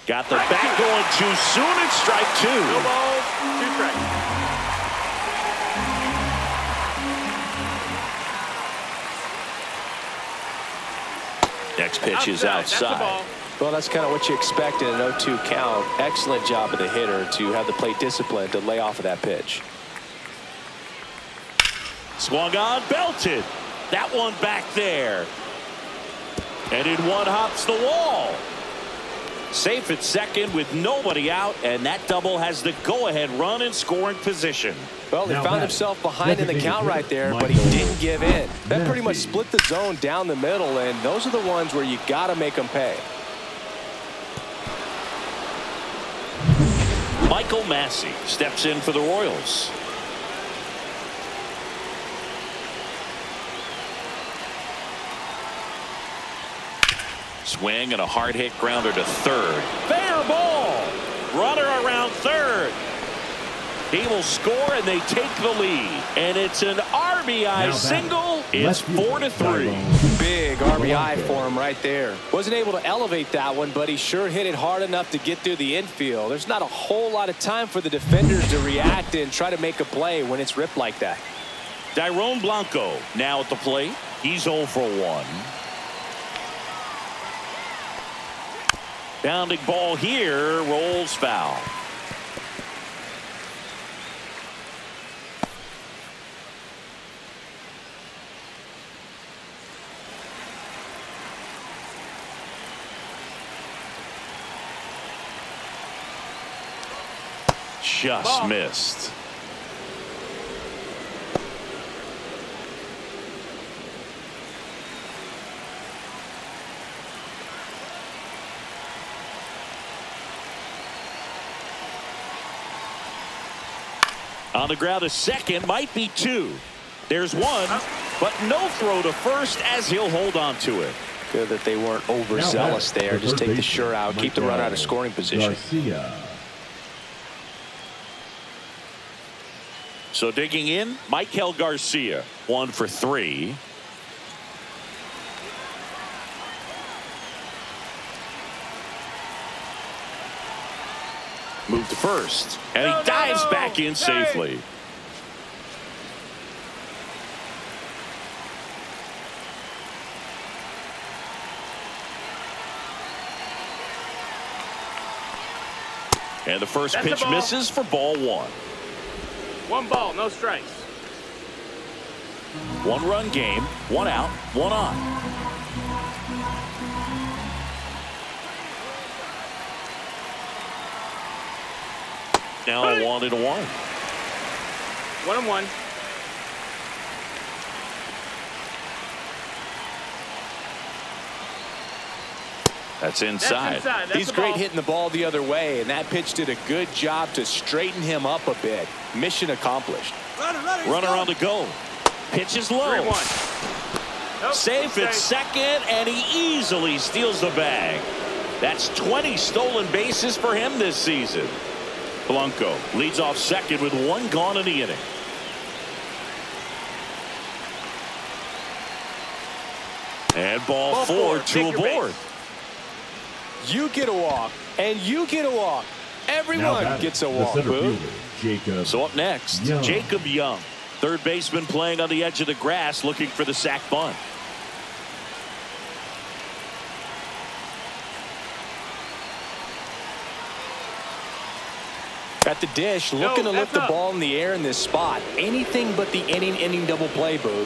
Got the bat going too soon. It's strike 2. 2 balls, 2 strikes. Next pitch is outside. Well, that's kind of what you expect in an 0-2 count. Excellent job of the hitter to have the plate discipline to lay off of that pitch. Swung on, belted. That one back there. And in one hops the wall. Safe at second with nobody out, and that double has the go-ahead run in scoring position. Well, he found himself behind in the count right there, but he didn't give in. That pretty much split the zone down the middle, and those are the ones where you got to make them pay. Michael Massey steps in for the Royals. Swing and a hard hit grounder to third. Fair ball. Runner around third. He will score and they take the lead. And it's an RBI single. It's 4-3. Big RBI for him right there. Wasn't able to elevate that one, but he sure hit it hard enough to get through the infield. There's not a whole lot of time for the defenders to react and try to make a play when it's ripped like that. Dairon Blanco now at the plate. He's 0 for 1. Bounding ball here, rolls foul. Just missed. On the ground, a second, might be 2. There's 1, but no throw to first as he'll hold on to it. Good that they weren't overzealous there. Just take the shirt out, keep the run out of scoring position. So digging in, Michael Garcia, 1 for 3. Move to first, and he dives back in safely. And the first pitch misses for ball 1. 1 ball, no strikes. 1-run game, 1 out, 1 on. Now 1-1. 1-1. That's inside. That's He's great hitting the ball the other way, and that pitch did a good job to straighten him up a bit. Mission accomplished. Runner on the go. Pitch is low. 3-1. Nope, Safe at second, and he easily steals the bag. That's 20 stolen bases for him this season. Blanco leads off second with 1 gone in the inning. And ball 4, 2 aboard. You get a walk, and you get a walk. Everyone gets a walk, Boo. So up next, Jacob Young. Third baseman playing on the edge of the grass, looking for the sac bunt. At the dish, looking to lift the ball in the air in this spot. Anything but the inning double play, Boo.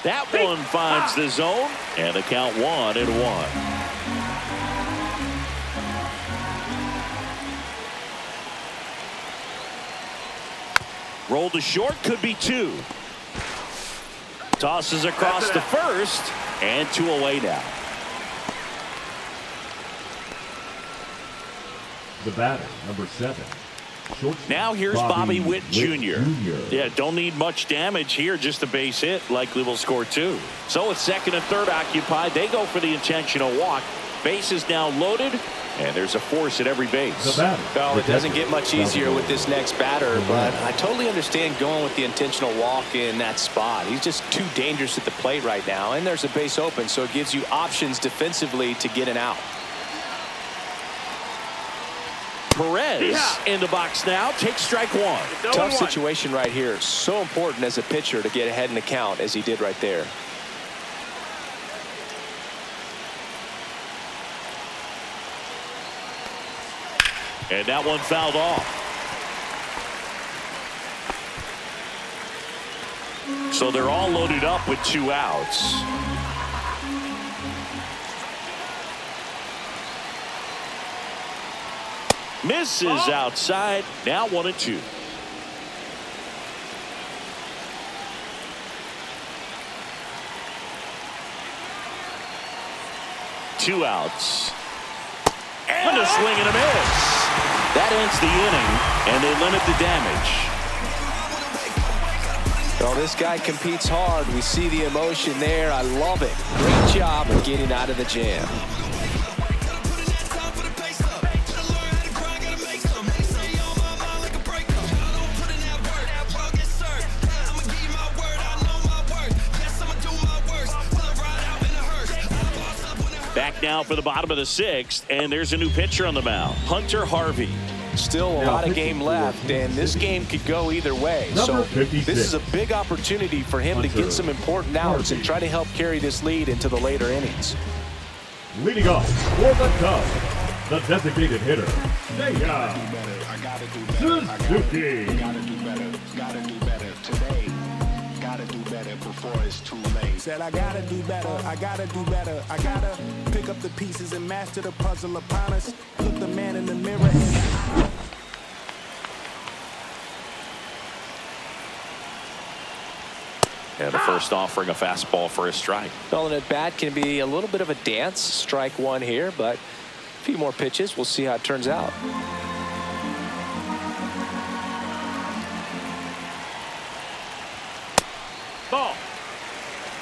That one finds the zone, and the count 1-1. Roll to short, could be 2. Tosses across to first, and 2 away now. The batter, number 7. Now here's Bobby Witt Jr. Yeah, don't need much damage here, just a base hit. Likely will score 2. So with second and third occupied, they go for the intentional walk. Base is now loaded, and there's a force at every base. Well, it doesn't get much easier with this next batter, but I totally understand going with the intentional walk in that spot. He's just too dangerous at the plate right now, and there's a base open, so it gives you options defensively to get an out. Perez in the box now, takes strike 1. Tough situation right here. So important as a pitcher to get ahead in the count as he did right there. And that one fouled off. So they're all loaded up with 2 outs. Misses outside. Now 1-2. Two outs. And a swing and a miss. That ends the inning, and they limit the damage. Well, this guy competes hard. We see the emotion there. I love it. Great job of getting out of the jam. back now for the bottom of the 6th, and there's a new pitcher on the mound, Hunter Harvey. Still a lot of game left, and this game could go either way. So this is a big opportunity for him to get some important outs and try to help carry this lead into the later innings. Leading off for the Cubs, the designated hitter, Seiya Suzuki. Gotta do better today. Gotta do better before it's too late. Said I gotta do better, I gotta do better. I gotta pick up the pieces and master the puzzle upon us. Look the man in the mirror and... And the first offering, a fastball for a strike. Well, an at-bat can be a little bit of a dance. Strike one here, but a few more pitches. We'll see how it turns out. Ball.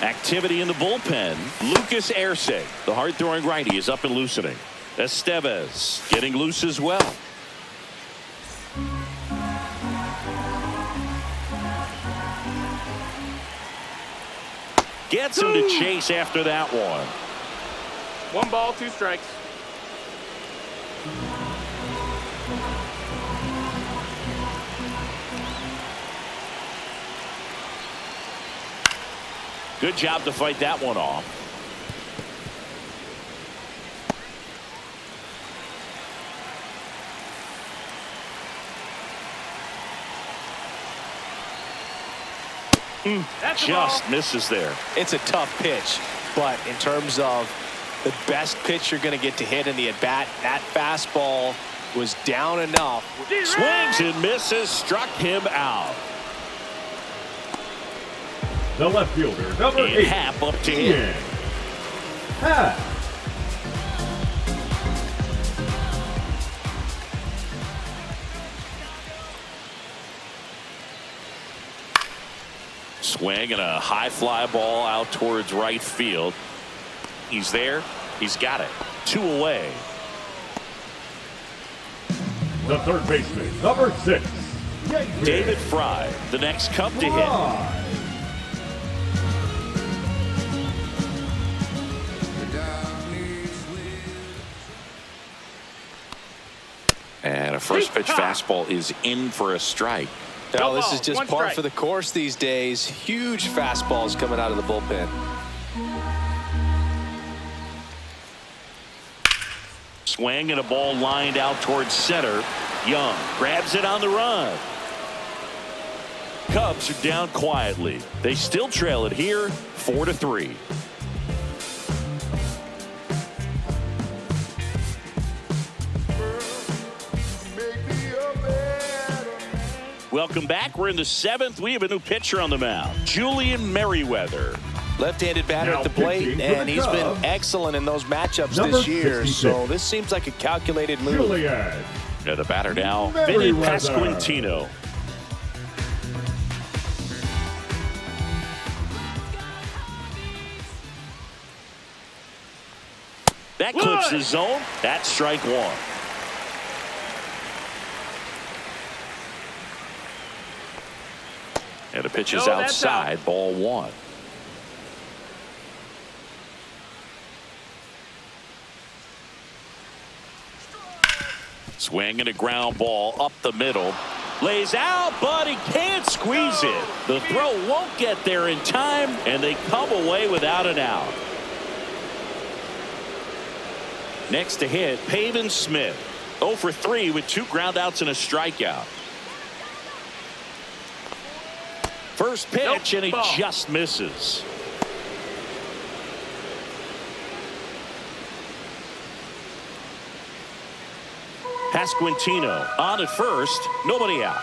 Activity in the bullpen. Lucas Erceg, the hard-throwing righty, is up and loosening. Estevez getting loose as well. Gets him to chase after that one. 1 ball, 2 strikes. Good job to fight that one off. That's Just misses there. It's a tough pitch, but in terms of the best pitch you're going to get to hit in the at-bat, that fastball was down enough. Swings and misses, struck him out. The left fielder, number 8, Happ up to him. Happ. Swing and a high fly ball out towards right field. He's there. He's got it. 2 away. The third baseman, number 6, David Fry, the next Cub to hit. And a first pitch fastball is in for a strike. Well, this is just 1 par strike. for the course these days. Huge fastballs coming out of the bullpen. Swing and a ball lined out towards center. Young grabs it on the run. Cubs are down quietly. They still trail it here 4-3. Welcome back. We're in the 7th. We have a new pitcher on the mound, Julian Merriweather. Left-handed batter Now at the plate, pitching for and the he's been Cubs, excellent in those matchups number this year. 66. So this seems like a calculated move. Julian. Now the batter now, Vinny Merriweather. Pasquantino. That clips the zone. That's strike 1. And the pitch is No, that's outside. Ball 1. Swing and a ground ball up the middle. Lays out, but he can't squeeze it. The throw won't get there in time, and they come away without an out. Next to hit, Pavin Smith. 0 for 3 with 2 groundouts and a strikeout. First pitch, and he Ball. just misses. Pasquantino on at first, nobody out.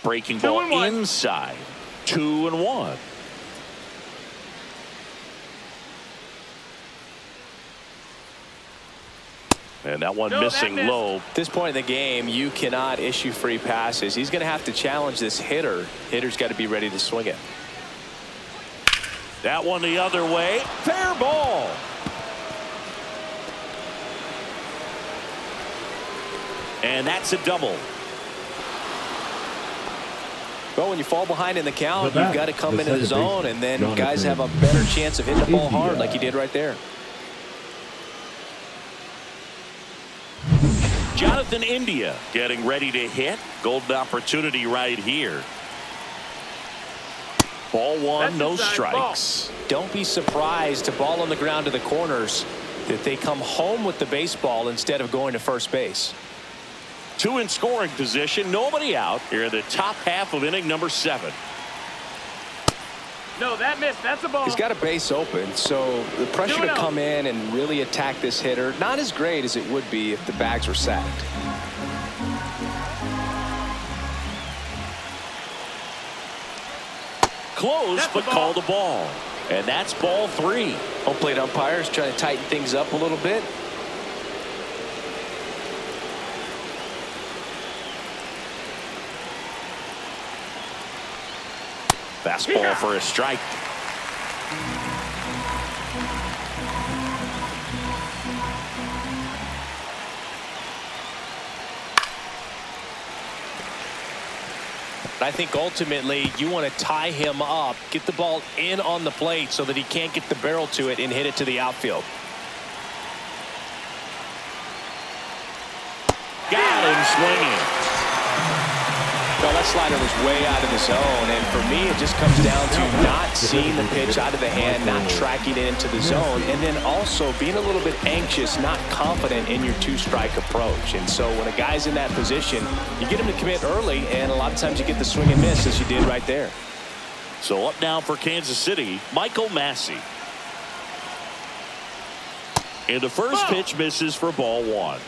Breaking ball 2-1. inside. 2-1. And that one missing low. At this point in the game, you cannot issue free passes. He's going to have to challenge this hitter. Hitter's got to be ready to swing it. That one the other way. Fair ball. And that's a double. Well, when you fall behind in the count, The you've got to come the into the second zone, baseman, and then Gunnar guys have a Henderson. better chance of hitting the ball hard India. like he did right there. Jonathan India getting ready to hit. Golden opportunity right here. Ball one, That's no inside strikes. Don't be surprised to ball on the ground to the corners that they come home with the baseball instead of going to first base. Two in scoring position, nobody out here in the top half of inning number 7. No, that missed. That's a ball. He's got a base open, so the pressure to 2-0. come in and really attack this hitter, not as great as it would be if the bags were sacked. Close, That's but the ball. called a ball. And that's ball 3. Home plate umpires trying to tighten things up a little bit. Fastball for a strike. I think ultimately you want to tie him up, get the ball in on the plate so that he can't get the barrel to it and hit it to the outfield. Got him swinging. Well, that slider was way out of the zone, and for me it just comes down to not seeing the pitch out of the hand, not tracking it into the zone, and then also being a little bit anxious, not confident in your two-strike approach. And so when a guy's in that position, you get him to commit early, and a lot of times you get the swing and miss as you did right there. So up now for Kansas City, Michael Massey. And the first pitch misses for ball 1.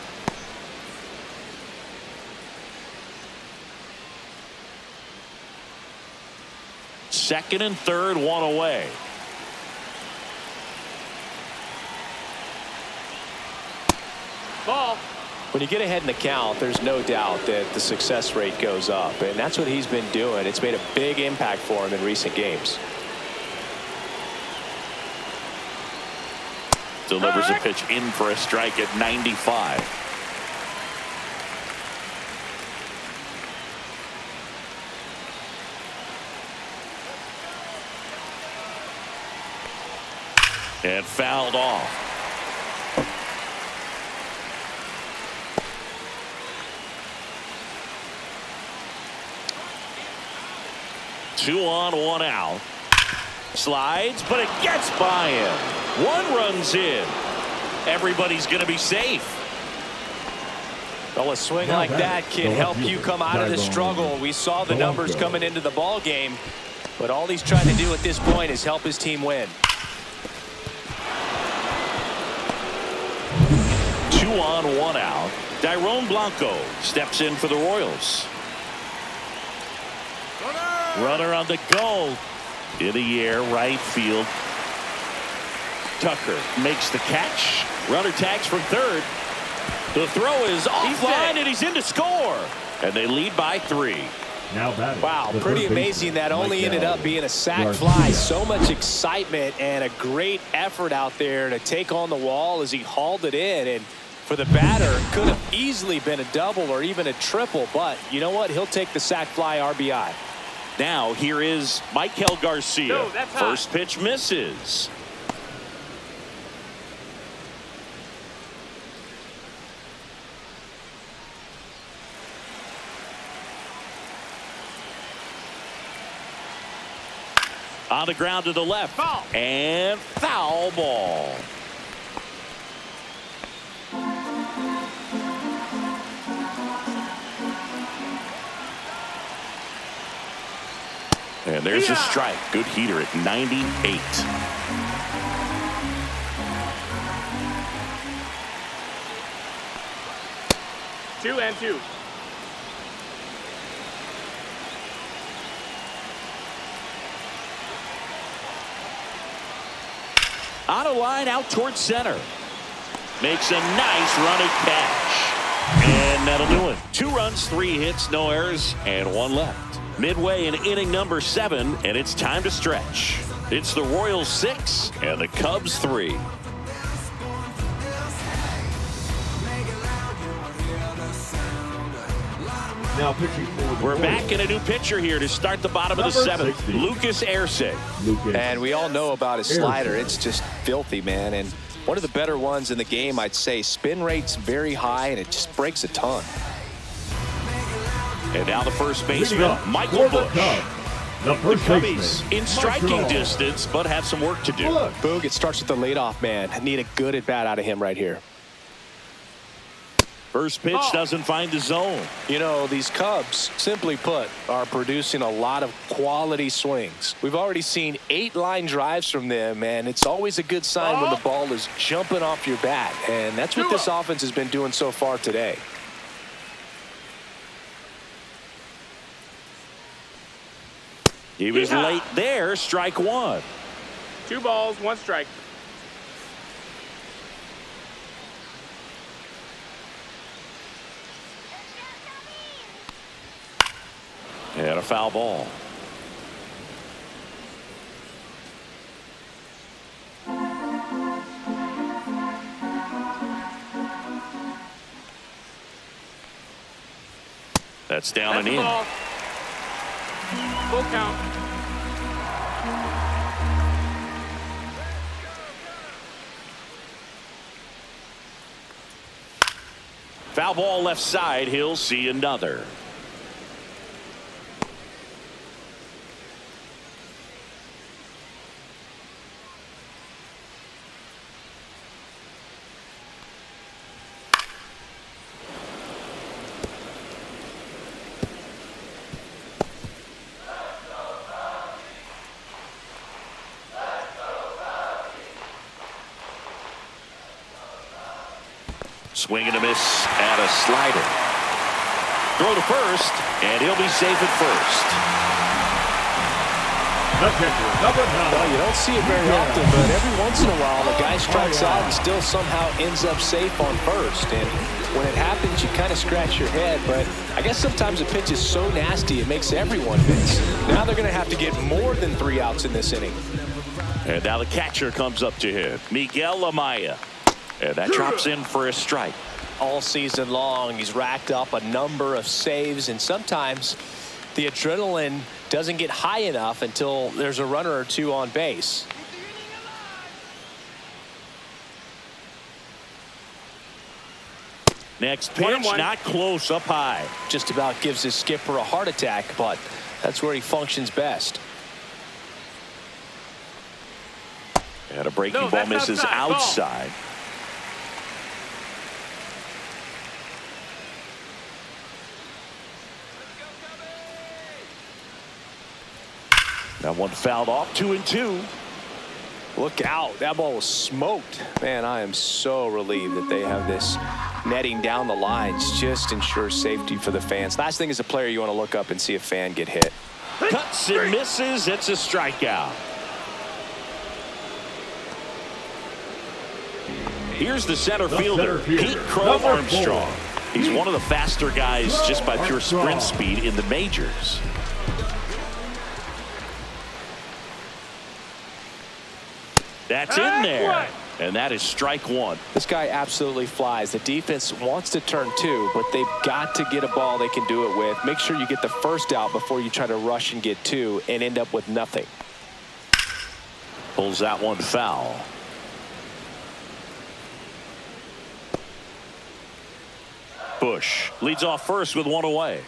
Second and third, one away. Ball. When you get ahead in the count, there's no doubt that the success rate goes up, and that's what he's been doing. It's made a big impact for him in recent games. Delivers a pitch in for a strike at 95. And fouled off. Two on, one out. Slides, but it gets by him. One runs in. Everybody's going to be safe. Well, a swing Now like back, that can the help left you fielder, come out of the Tyrone struggle. We saw the numbers Blanco. coming into the ball game, but all he's trying to do at this point is help his team win. 2 on, 1 out. Tyrone Blanco steps in for the Royals. Runner on the go. In the air, right field. Tucker makes the catch. Runner tags from third. The throw is offline, and he's in to score. And they lead by 3. Now batting. Wow, the pretty third amazing. baseman, That only Mike ended Bell. up being a sac Garcia. fly. So much excitement and a great effort out there to take on the wall as he hauled it in. And for the batter, could have easily been a double or even a triple. But you know what? He'll take the sac fly RBI. Now here is Michael Garcia. No, that's high. First pitch misses. On the ground to the left. Foul. And foul ball. And there's a strike. Good heater at 98. Two and two. On a line out towards center. Makes a nice running catch. And that'll do it. 2 runs, 3 hits, no errors, and 1 left. Midway in inning number 7, and it's time to stretch. It's the Royals 6 and the Cubs 3. Now pitching for the We're Royals, back in a new pitcher here to start the bottom of the Number 7th. 60. Lucas Erce. Lucas. And we all know about his slider. It's just filthy, man. And one of the better ones in the game, I'd say. Spin rate's very high, and it just breaks a ton. And now the first Leading baseman, up Michael for the Busch. Cubs, the The first Cubbies baseman, in striking Michael distance, but have some work to do. Busch. Boog, it starts with the leadoff man. Need a good at-bat out of him right here. First pitch doesn't find the zone. You know, these Cubs, simply put, are producing a lot of quality swings. We've already seen 8 line drives from them, and it's always a good sign when the ball is jumping off your bat. And that's what this offense has been doing so far today. He was late there, strike 1. 2 balls, 1 strike. And a foul ball. That's down That's and the in. ball. Full count. Foul ball left side. He'll see another. Swing and a miss and a slider. Throw to first, and he'll be safe at first. The pitcher, number 9. Well, you don't see it very often, but every once in a while, the guy strikes out and still somehow ends up safe on first. And when it happens, you kind of scratch your head. But I guess sometimes a pitch is so nasty, it makes everyone miss. Now they're going to have to get more than 3 outs in this inning. And now the catcher comes up to him, Miguel Amaya. And that drops in for a strike. All season long, he's racked up a number of saves, and sometimes the adrenaline doesn't get high enough until there's a runner or 2 on base. Next pitch, not close, up high. Just about gives his skipper a heart attack, but that's where he functions best. And a breaking ball misses outside. That one fouled off, 2-2. Look out. That ball was smoked. Man, I am so relieved that they have this netting down the lines. Just ensures safety for the fans. Last thing as a player, you want to look up and see a fan get hit. Cuts and misses. It's a strikeout. Here's the center fielder, Pete Crow Armstrong. He's one of the faster guys just by pure sprint speed in the majors. That's in there. And that is strike 1. This guy absolutely flies. The defense wants to turn 2, but they've got to get a ball they can do it with. Make sure you get the first out before you try to rush and get 2 and end up with nothing. Pulls that one foul. Busch leads off first with 1 away.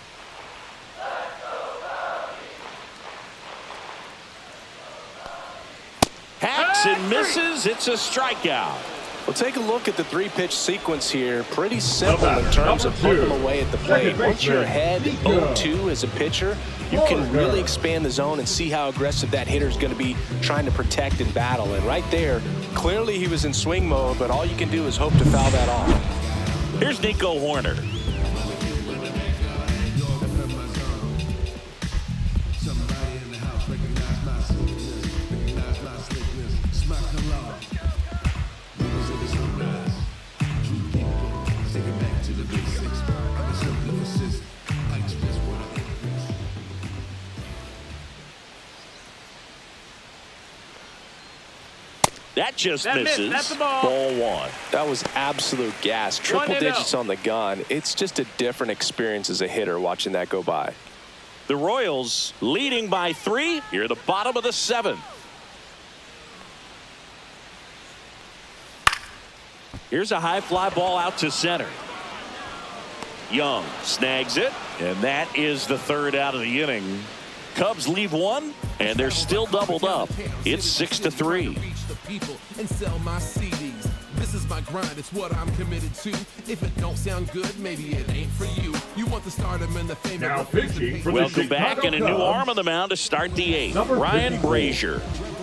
Hacks and misses. It's a strikeout. Well, take a look at the 3-pitch sequence here. Pretty simple in terms of putting them away at the plate. Once you're ahead 0-2 as a pitcher, you can really expand the zone and see how aggressive that hitter is going to be trying to protect and battle. And right there, clearly he was in swing mode, but all you can do is hope to foul that off. Here's Nico Horner. That just That missed. misses. That's the ball. Ball one. That was absolute gas. Triple digits on the gun. It's just a different experience as a hitter watching that go by. The Royals leading by 3 here at the bottom of the 7th. Here's a high fly ball out to center. Young snags it, and that is the 3rd out of the inning. Cubs leave 1, and they're still doubled up. It's 6-3. This is my grind, it's what I'm committed to. If it don't sound good, maybe it ain't for you. You want the stardom and the fame. Now pitching for the Welcome back, and a new arm on the mound to start the 8th. Ryan Brazier.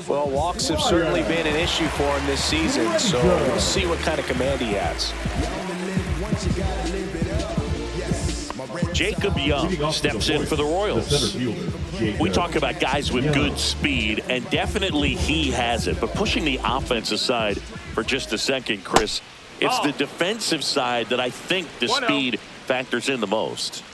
Well, walks have certainly been an issue for him this season, so we'll see what kind of command he has. Jacob Young steps in for the Royals. We talk about guys with good speed, and definitely he has it. But pushing the offense aside for just a second, Chris, it's the defensive side that I think the speed factors in the most.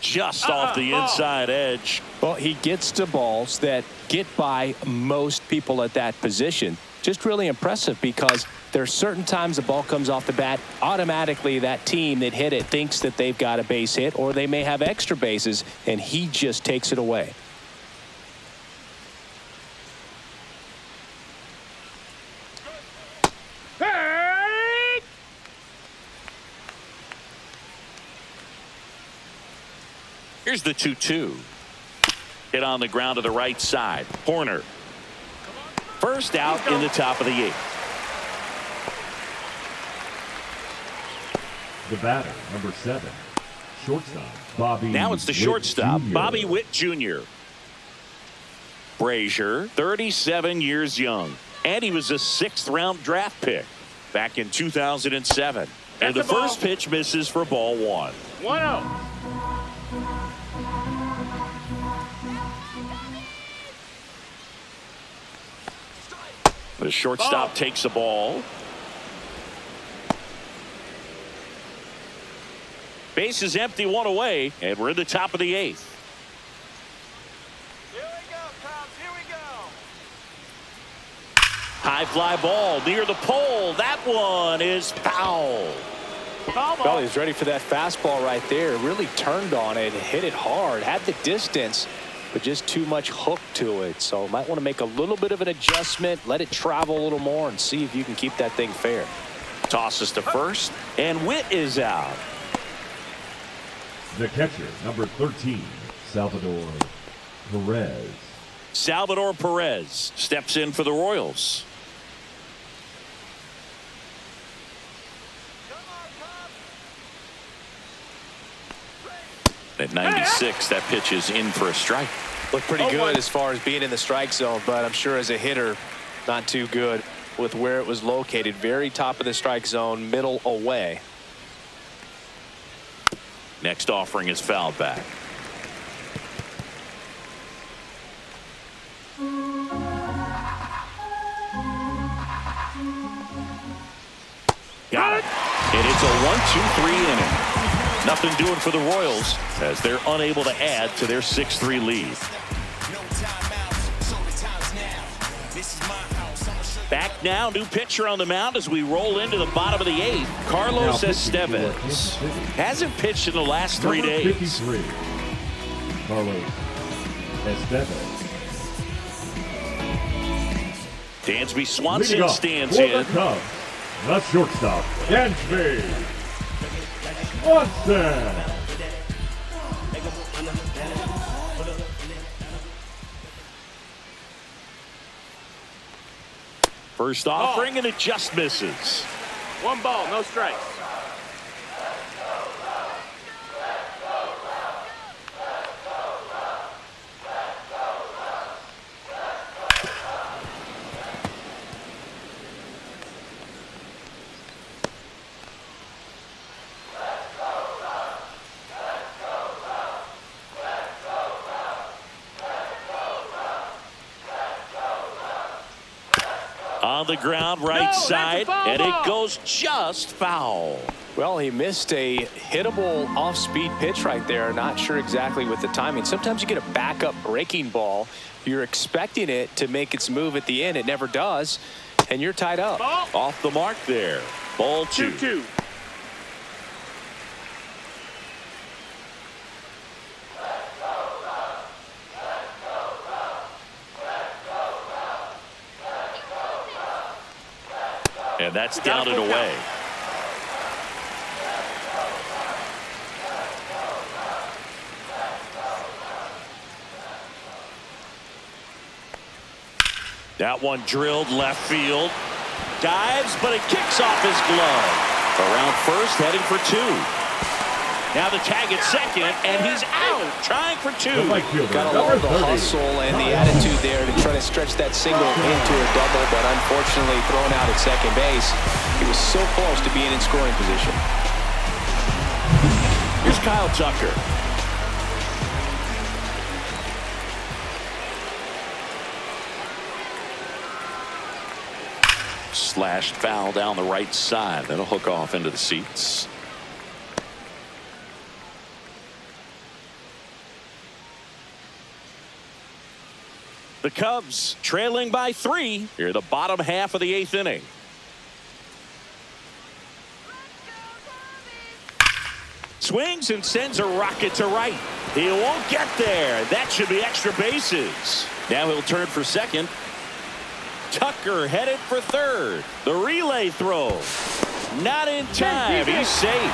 Just off the inside edge. Well, he gets to balls that get by most people at that position. Just really impressive because there are certain times the ball comes off the bat, automatically that team that hit it thinks that they've got a base hit or they may have extra bases, and he just takes it away. Here's the 2-2. Hit on the ground to the right side. Horner. First out in the top of the 8th. The batter, number 7, shortstop, Bobby. Now it's the shortstop, Jr. Bobby Witt Jr. Brazier, 37 years young, and he was a 6th-round draft pick back in 2007. And the first pitch misses for ball 1. 1-0. The shortstop takes the ball. Base is empty, 1 away, and we're in the top of the 8th. Here we go, Cubs. Here we go. High fly ball near the pole. That one is foul. Well, he's ready for that fastball right there. Really turned on it, hit it hard, had the distance, but just too much hook to it. So might want to make a little bit of an adjustment, let it travel a little more, and see if you can keep that thing fair. Tosses to first, and Witt is out. The catcher, number 13, Salvador Perez. Salvador Perez steps in for the Royals. At 96, that pitch is in for a strike. Looked pretty good as far as being in the strike zone, but I'm sure as a hitter, not too good with where it was located. Very top of the strike zone, middle away. Next offering is fouled back. Got it. And it's a 1-2-3 inning. Nothing doing for the Royals as they're unable to add to their 6-3 lead. Back now, new pitcher on the mound as we roll into the bottom of the 8th. Carlos Estevez hasn't pitched in the last 3 days. 53, Carlos Estevez. Dansby Swanson stands for in. the Cubs, the shortstop, Dansby Swanson. First offering, and it just misses. 1 ball, no strikes. On On the ground, right side, and it goes just foul. Well, he missed a hittable off-speed pitch right there. Not sure exactly with the timing. Sometimes you get a backup breaking ball. You're expecting it to make its move at the end. It never does, and you're tied up. Ball. Off the mark there. Ball 2. 2-2. And that's down and away. That one drilled left field. Dives, but it kicks off his glove. Around first, heading for 2. Now the tag at second, and he's out, trying for 2. Got to love the hustle and the attitude there to try to stretch that single into a double, but unfortunately thrown out at second base. He was so close to being in scoring position. Here's Kyle Tucker. Slashed foul down the right side. That'll hook off into the seats. The Cubs trailing by 3 here in the bottom half of the 8th inning. Swings and sends a rocket to right. He won't get there. That should be extra bases. Now he'll turn for second. Tucker headed for third. The relay throw. Not in time. He's safe.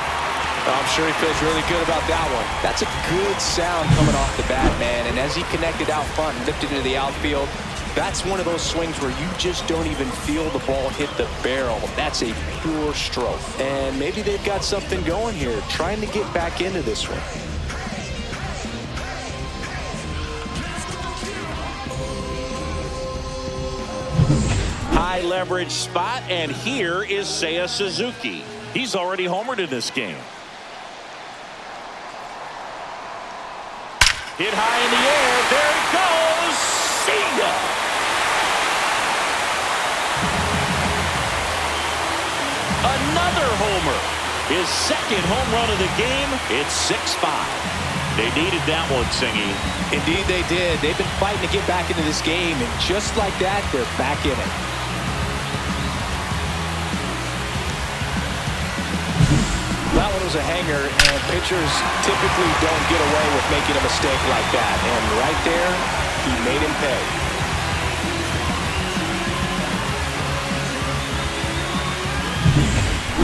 I'm sure he feels really good about that one. That's a good sound coming off the bat, man. And as he connected out front and lifted into the outfield, that's one of those swings where you just don't even feel the ball hit the barrel. That's a pure stroke. And maybe they've got something going here, trying to get back into this one. High leverage spot, and here is Seiya Suzuki. He's already homered in this game. Hit high in the air. There it goes. See ya. Another homer. His second home run of the game. It's 6-5. They needed that one, Singy. Indeed they did. They've been fighting to get back into this game, and just like that, they're back in it. That one was a hanger, and pitchers typically don't get away with making a mistake like that. And right there, he made him pay.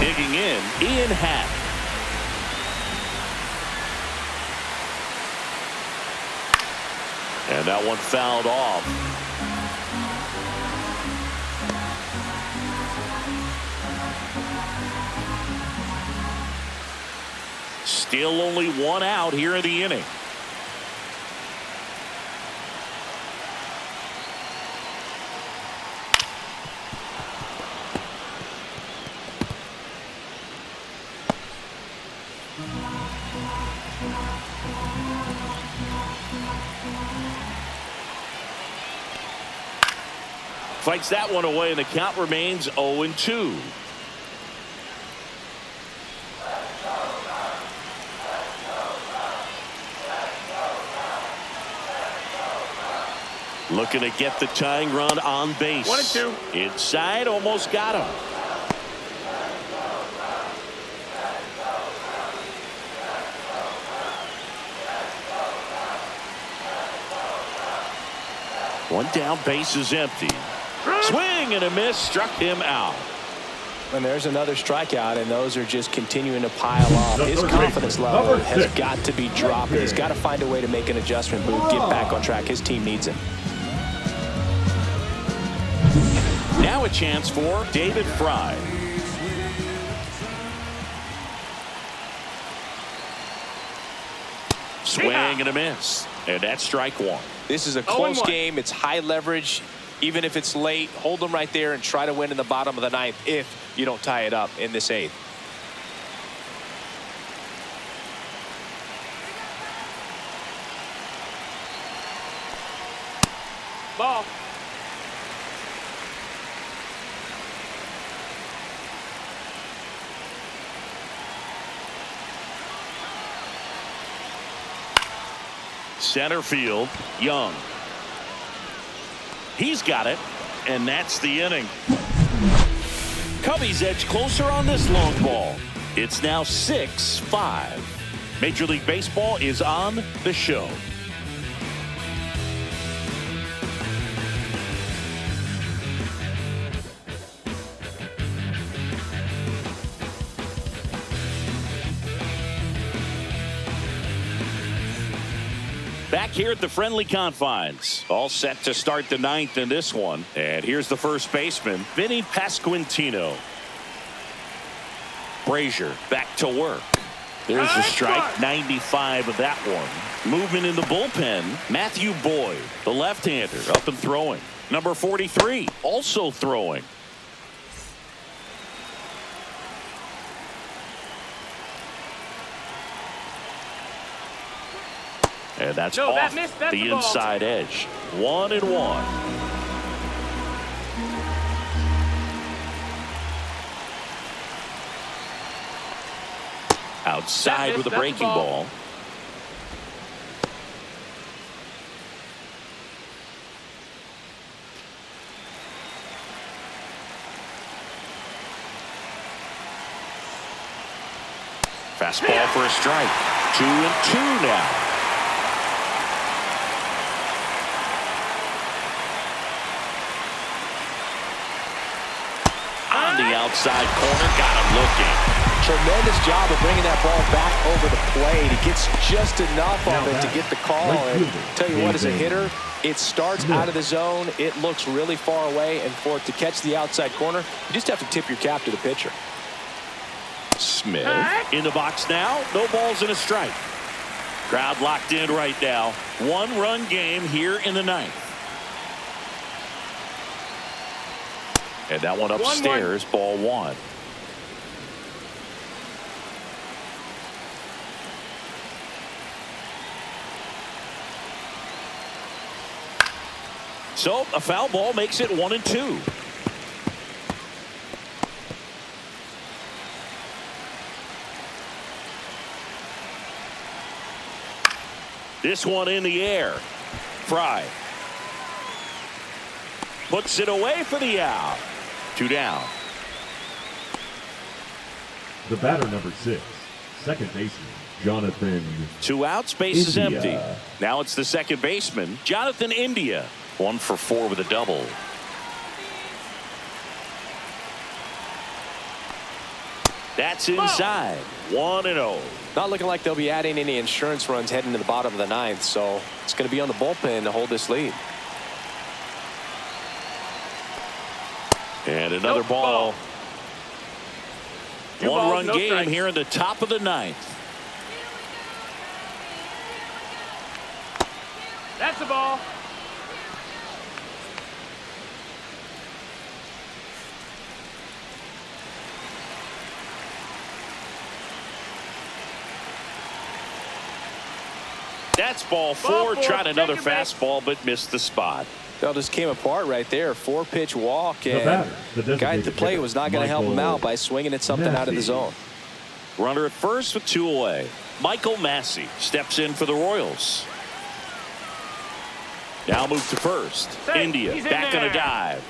Digging in, Ian Happ. And that one fouled off. Still only one out here in the inning. Fights that one away, and the count remains 0-2. Looking to get the tying run on base. 1-2. Inside, almost got him. One down, base is empty. Swing and a miss, struck him out. And there's another strikeout, and those are just continuing to pile up. His confidence level has got to be dropping. He's got to find a way to make an adjustment move, get back on track. His team needs him. Now a chance for David Fry. Swing and a miss. And that's strike one. This is a close game. It's high leverage. Even if it's late, hold them right there and try to win in the bottom of the ninth if you don't tie it up in this eighth. Ball. Center field, Young. He's got it, and that's the inning. Cubbies edge closer on this long ball. It's now 6-5. Major League Baseball is on the show. Back here at the friendly confines. All set to start the ninth in this one. And here's the first baseman, Vinny Pasquantino. Brazier back to work. There's the strike, 95 of that one. Movement in the bullpen, Matthew Boyd, the left-hander, up and throwing. Number 43, also throwing. And that's off the inside edge. 1-1. Outside with a breaking ball. Fastball for a strike. 2-2 now. On the outside corner, got him looking. Tremendous job of bringing that ball back over the plate. He gets just enough of it to get the call. And tell you what, as a hitter, it starts out of the zone. It looks really far away, and for it to catch the outside corner, you just have to tip your cap to the pitcher. Smith in the box now. No balls and a strike. Crowd locked in right now. One-run game here in the ninth. And that one upstairs, ball one. So a foul ball makes it 1-2. This one in the air. Fry puts it away for the out. 2 down. The batter, number 6, second baseman, Jonathan. 2 outs, base is India. empty. Now it's the second baseman, Jonathan India. 1 for 4 with a double. That's inside. 1-0. Not looking like they'll be adding any insurance runs heading to the bottom of the ninth, so it's going to be on the bullpen to hold this lead. And another ball. One-run game strikes. here in the top of the ninth. That's the ball. That's ball 4. Tried another Take it back. fastball, but missed the spot. That just came apart right there. 4-pitch walk, and batter, the the guy at the designated plate hitter, was not going to help him Michael out by swinging at something out of the Massey. zone. Runner at first with 2 away. Michael Massey steps in for the Royals. Now move to first. Hey, India he's in back on a there. dive.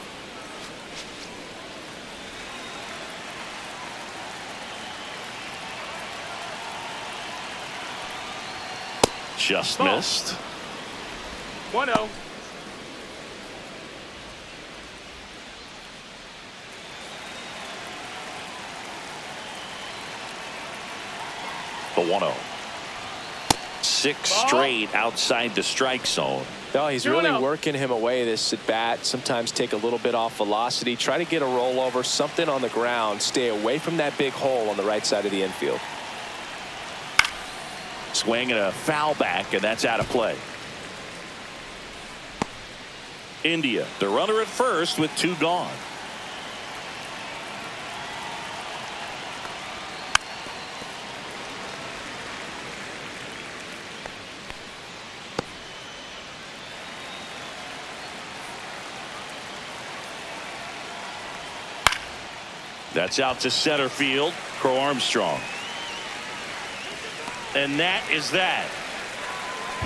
Just Ball. missed. 1-0. The 1-0. 6 straight outside the strike zone. No, he's really 2-0. working him away this at bat. Sometimes take a little bit off velocity. Try to get a rollover, something on the ground. Stay away from that big hole on the right side of the infield. Swing and a foul back, and that's out of play. India, the runner at first with 2 gone. That's out to center field. Crow Armstrong. And that is that.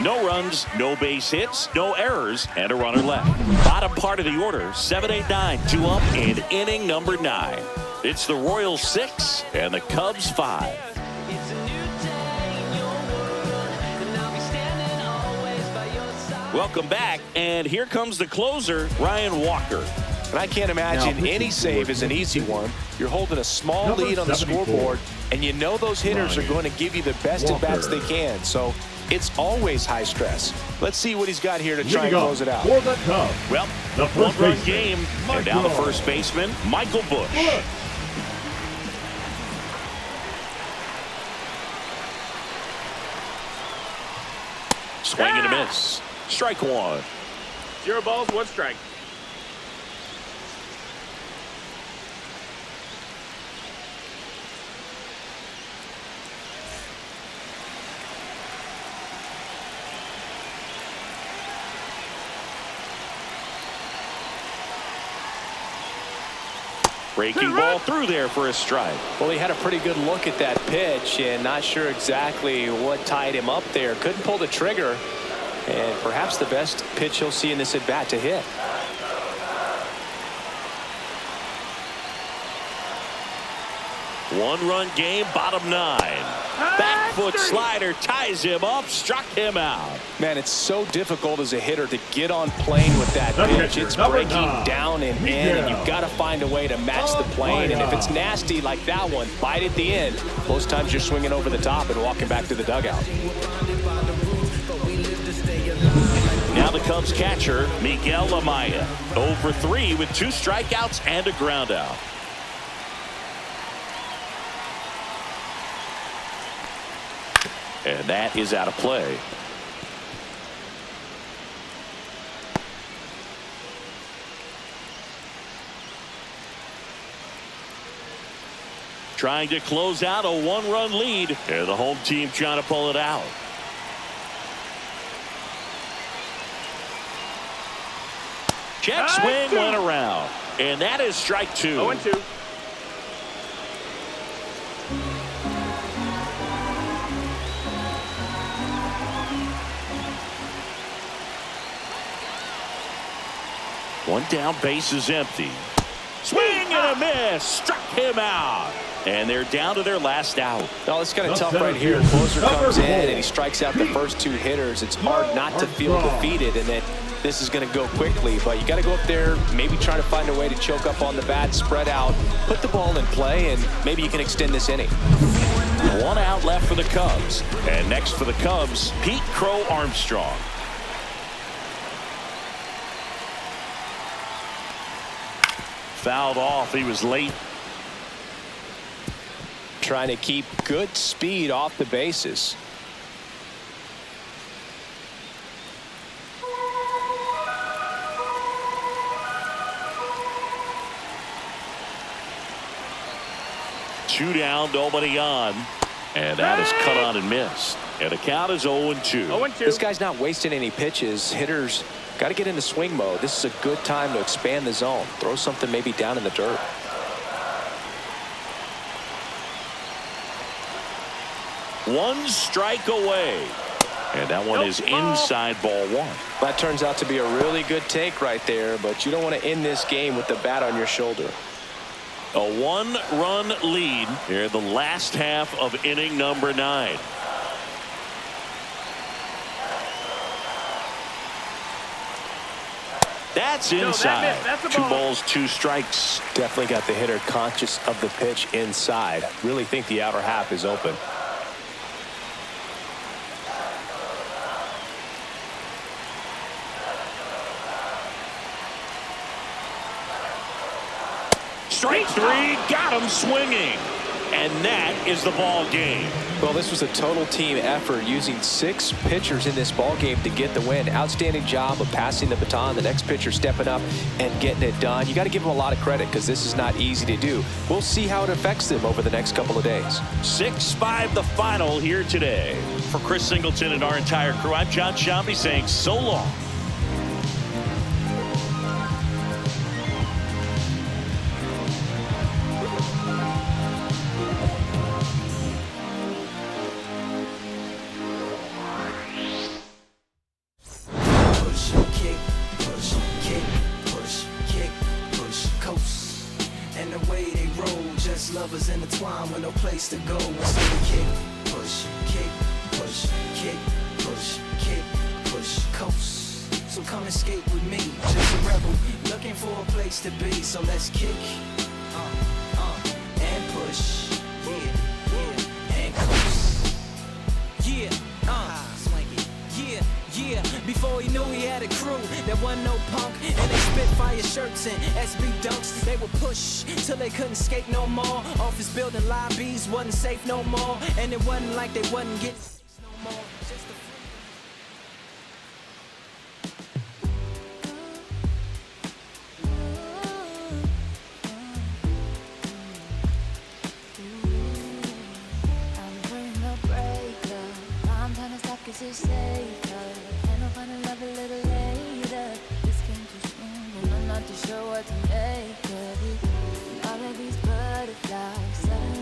No runs, no base hits, no errors, and a runner left. Bottom part of the order, 7-8-9, 2 up in inning number 9. It's the Royals 6 and the Cubs 5. Welcome back, and here comes the closer, Ryan Walker. And I can't imagine any save is an easy one. You're holding a small lead on the scoreboard, and you know those hitters are going to give you the best at-bats they can. So it's always high stress. Let's see what he's got here to try and close it out. For the Cubs, Well, the first one-run baseman, game, and now the first baseman, Michael Busch. Swing and a miss. Strike one. 0 balls, 1 strike. Breaking ball through there for a strike. Well, he had a pretty good look at that pitch and not sure exactly what tied him up there. Couldn't pull the trigger, and perhaps the best pitch he'll see in this at-bat to hit. One-run game, bottom 9. Back foot slider ties him up, struck him out. Man, it's so difficult as a hitter to get on plane with that pitch. It's breaking down and in, and you've got to find a way to match the plane. And if it's nasty like that one, bite at the end. Most times you're swinging over the top and walking back to the dugout. Now the Cubs catcher, Miguel Amaya. 0 for 3 with 2 strikeouts and a ground out. And that is out of play. Trying to close out a 1-run lead. And the home team trying to pull it out. Check swing went around. And that is strike 2. 0-2. One down, base is empty. Swing and a miss. Struck him out. And they're down to their last out. Well, it's kind of tough right here. Closer comes in and he strikes out the first 2 hitters. It's hard not to feel defeated and that this is going to go quickly. But you got to go up there, maybe try to find a way to choke up on the bat, spread out, put the ball in play, and maybe you can extend this inning. 1 out left for the Cubs. And next for the Cubs, Pete Crow Armstrong. Fouled off. He was late. Trying to keep good speed off the bases. Two down, nobody on. And that is cut on and missed. And the count is 0-2. 0-2. This guy's not wasting any pitches. Hitters got to get into swing mode. This is a good time to expand the zone. Throw something maybe down in the dirt. One strike away. And that one is inside ball 1. That turns out to be a really good take right there, but you don't want to end this game with the bat on your shoulder. A 1-run lead here in the last half of inning number 9. That's inside. That's a 2 ball. balls, 2 strikes. Definitely got the hitter conscious of the pitch inside. Really think the outer half is open. Strike 3, got him swinging. And that is the ball game. Well, this was a total team effort using 6 pitchers in this ball game to get the win. Outstanding job of passing the baton. The next pitcher stepping up and getting it done. You got to give them a lot of credit because this is not easy to do. We'll see how it affects them over the next couple of days. 6-5 the final here today. For Chris Singleton and our entire crew, I'm John Shambi saying so long. intertwined with no place to go. And so we kick, push, kick, push, kick, push, kick, push, coast. So come escape with me, just a rebel, looking for a place to be. So let's kick, and push, and coast. Yeah, before he knew he had a crew, there wasn't no punk, and they spit fire shirts and SB dunks. They would push till they couldn't skate no more. Office building lobbies wasn't safe no more, and it wasn't like they wasn't getting no more. Just the Cause it's safer, and I'll find a love a little later. This came too soon, and I'm not too sure what to make of it. And all of these butterflies, suddenly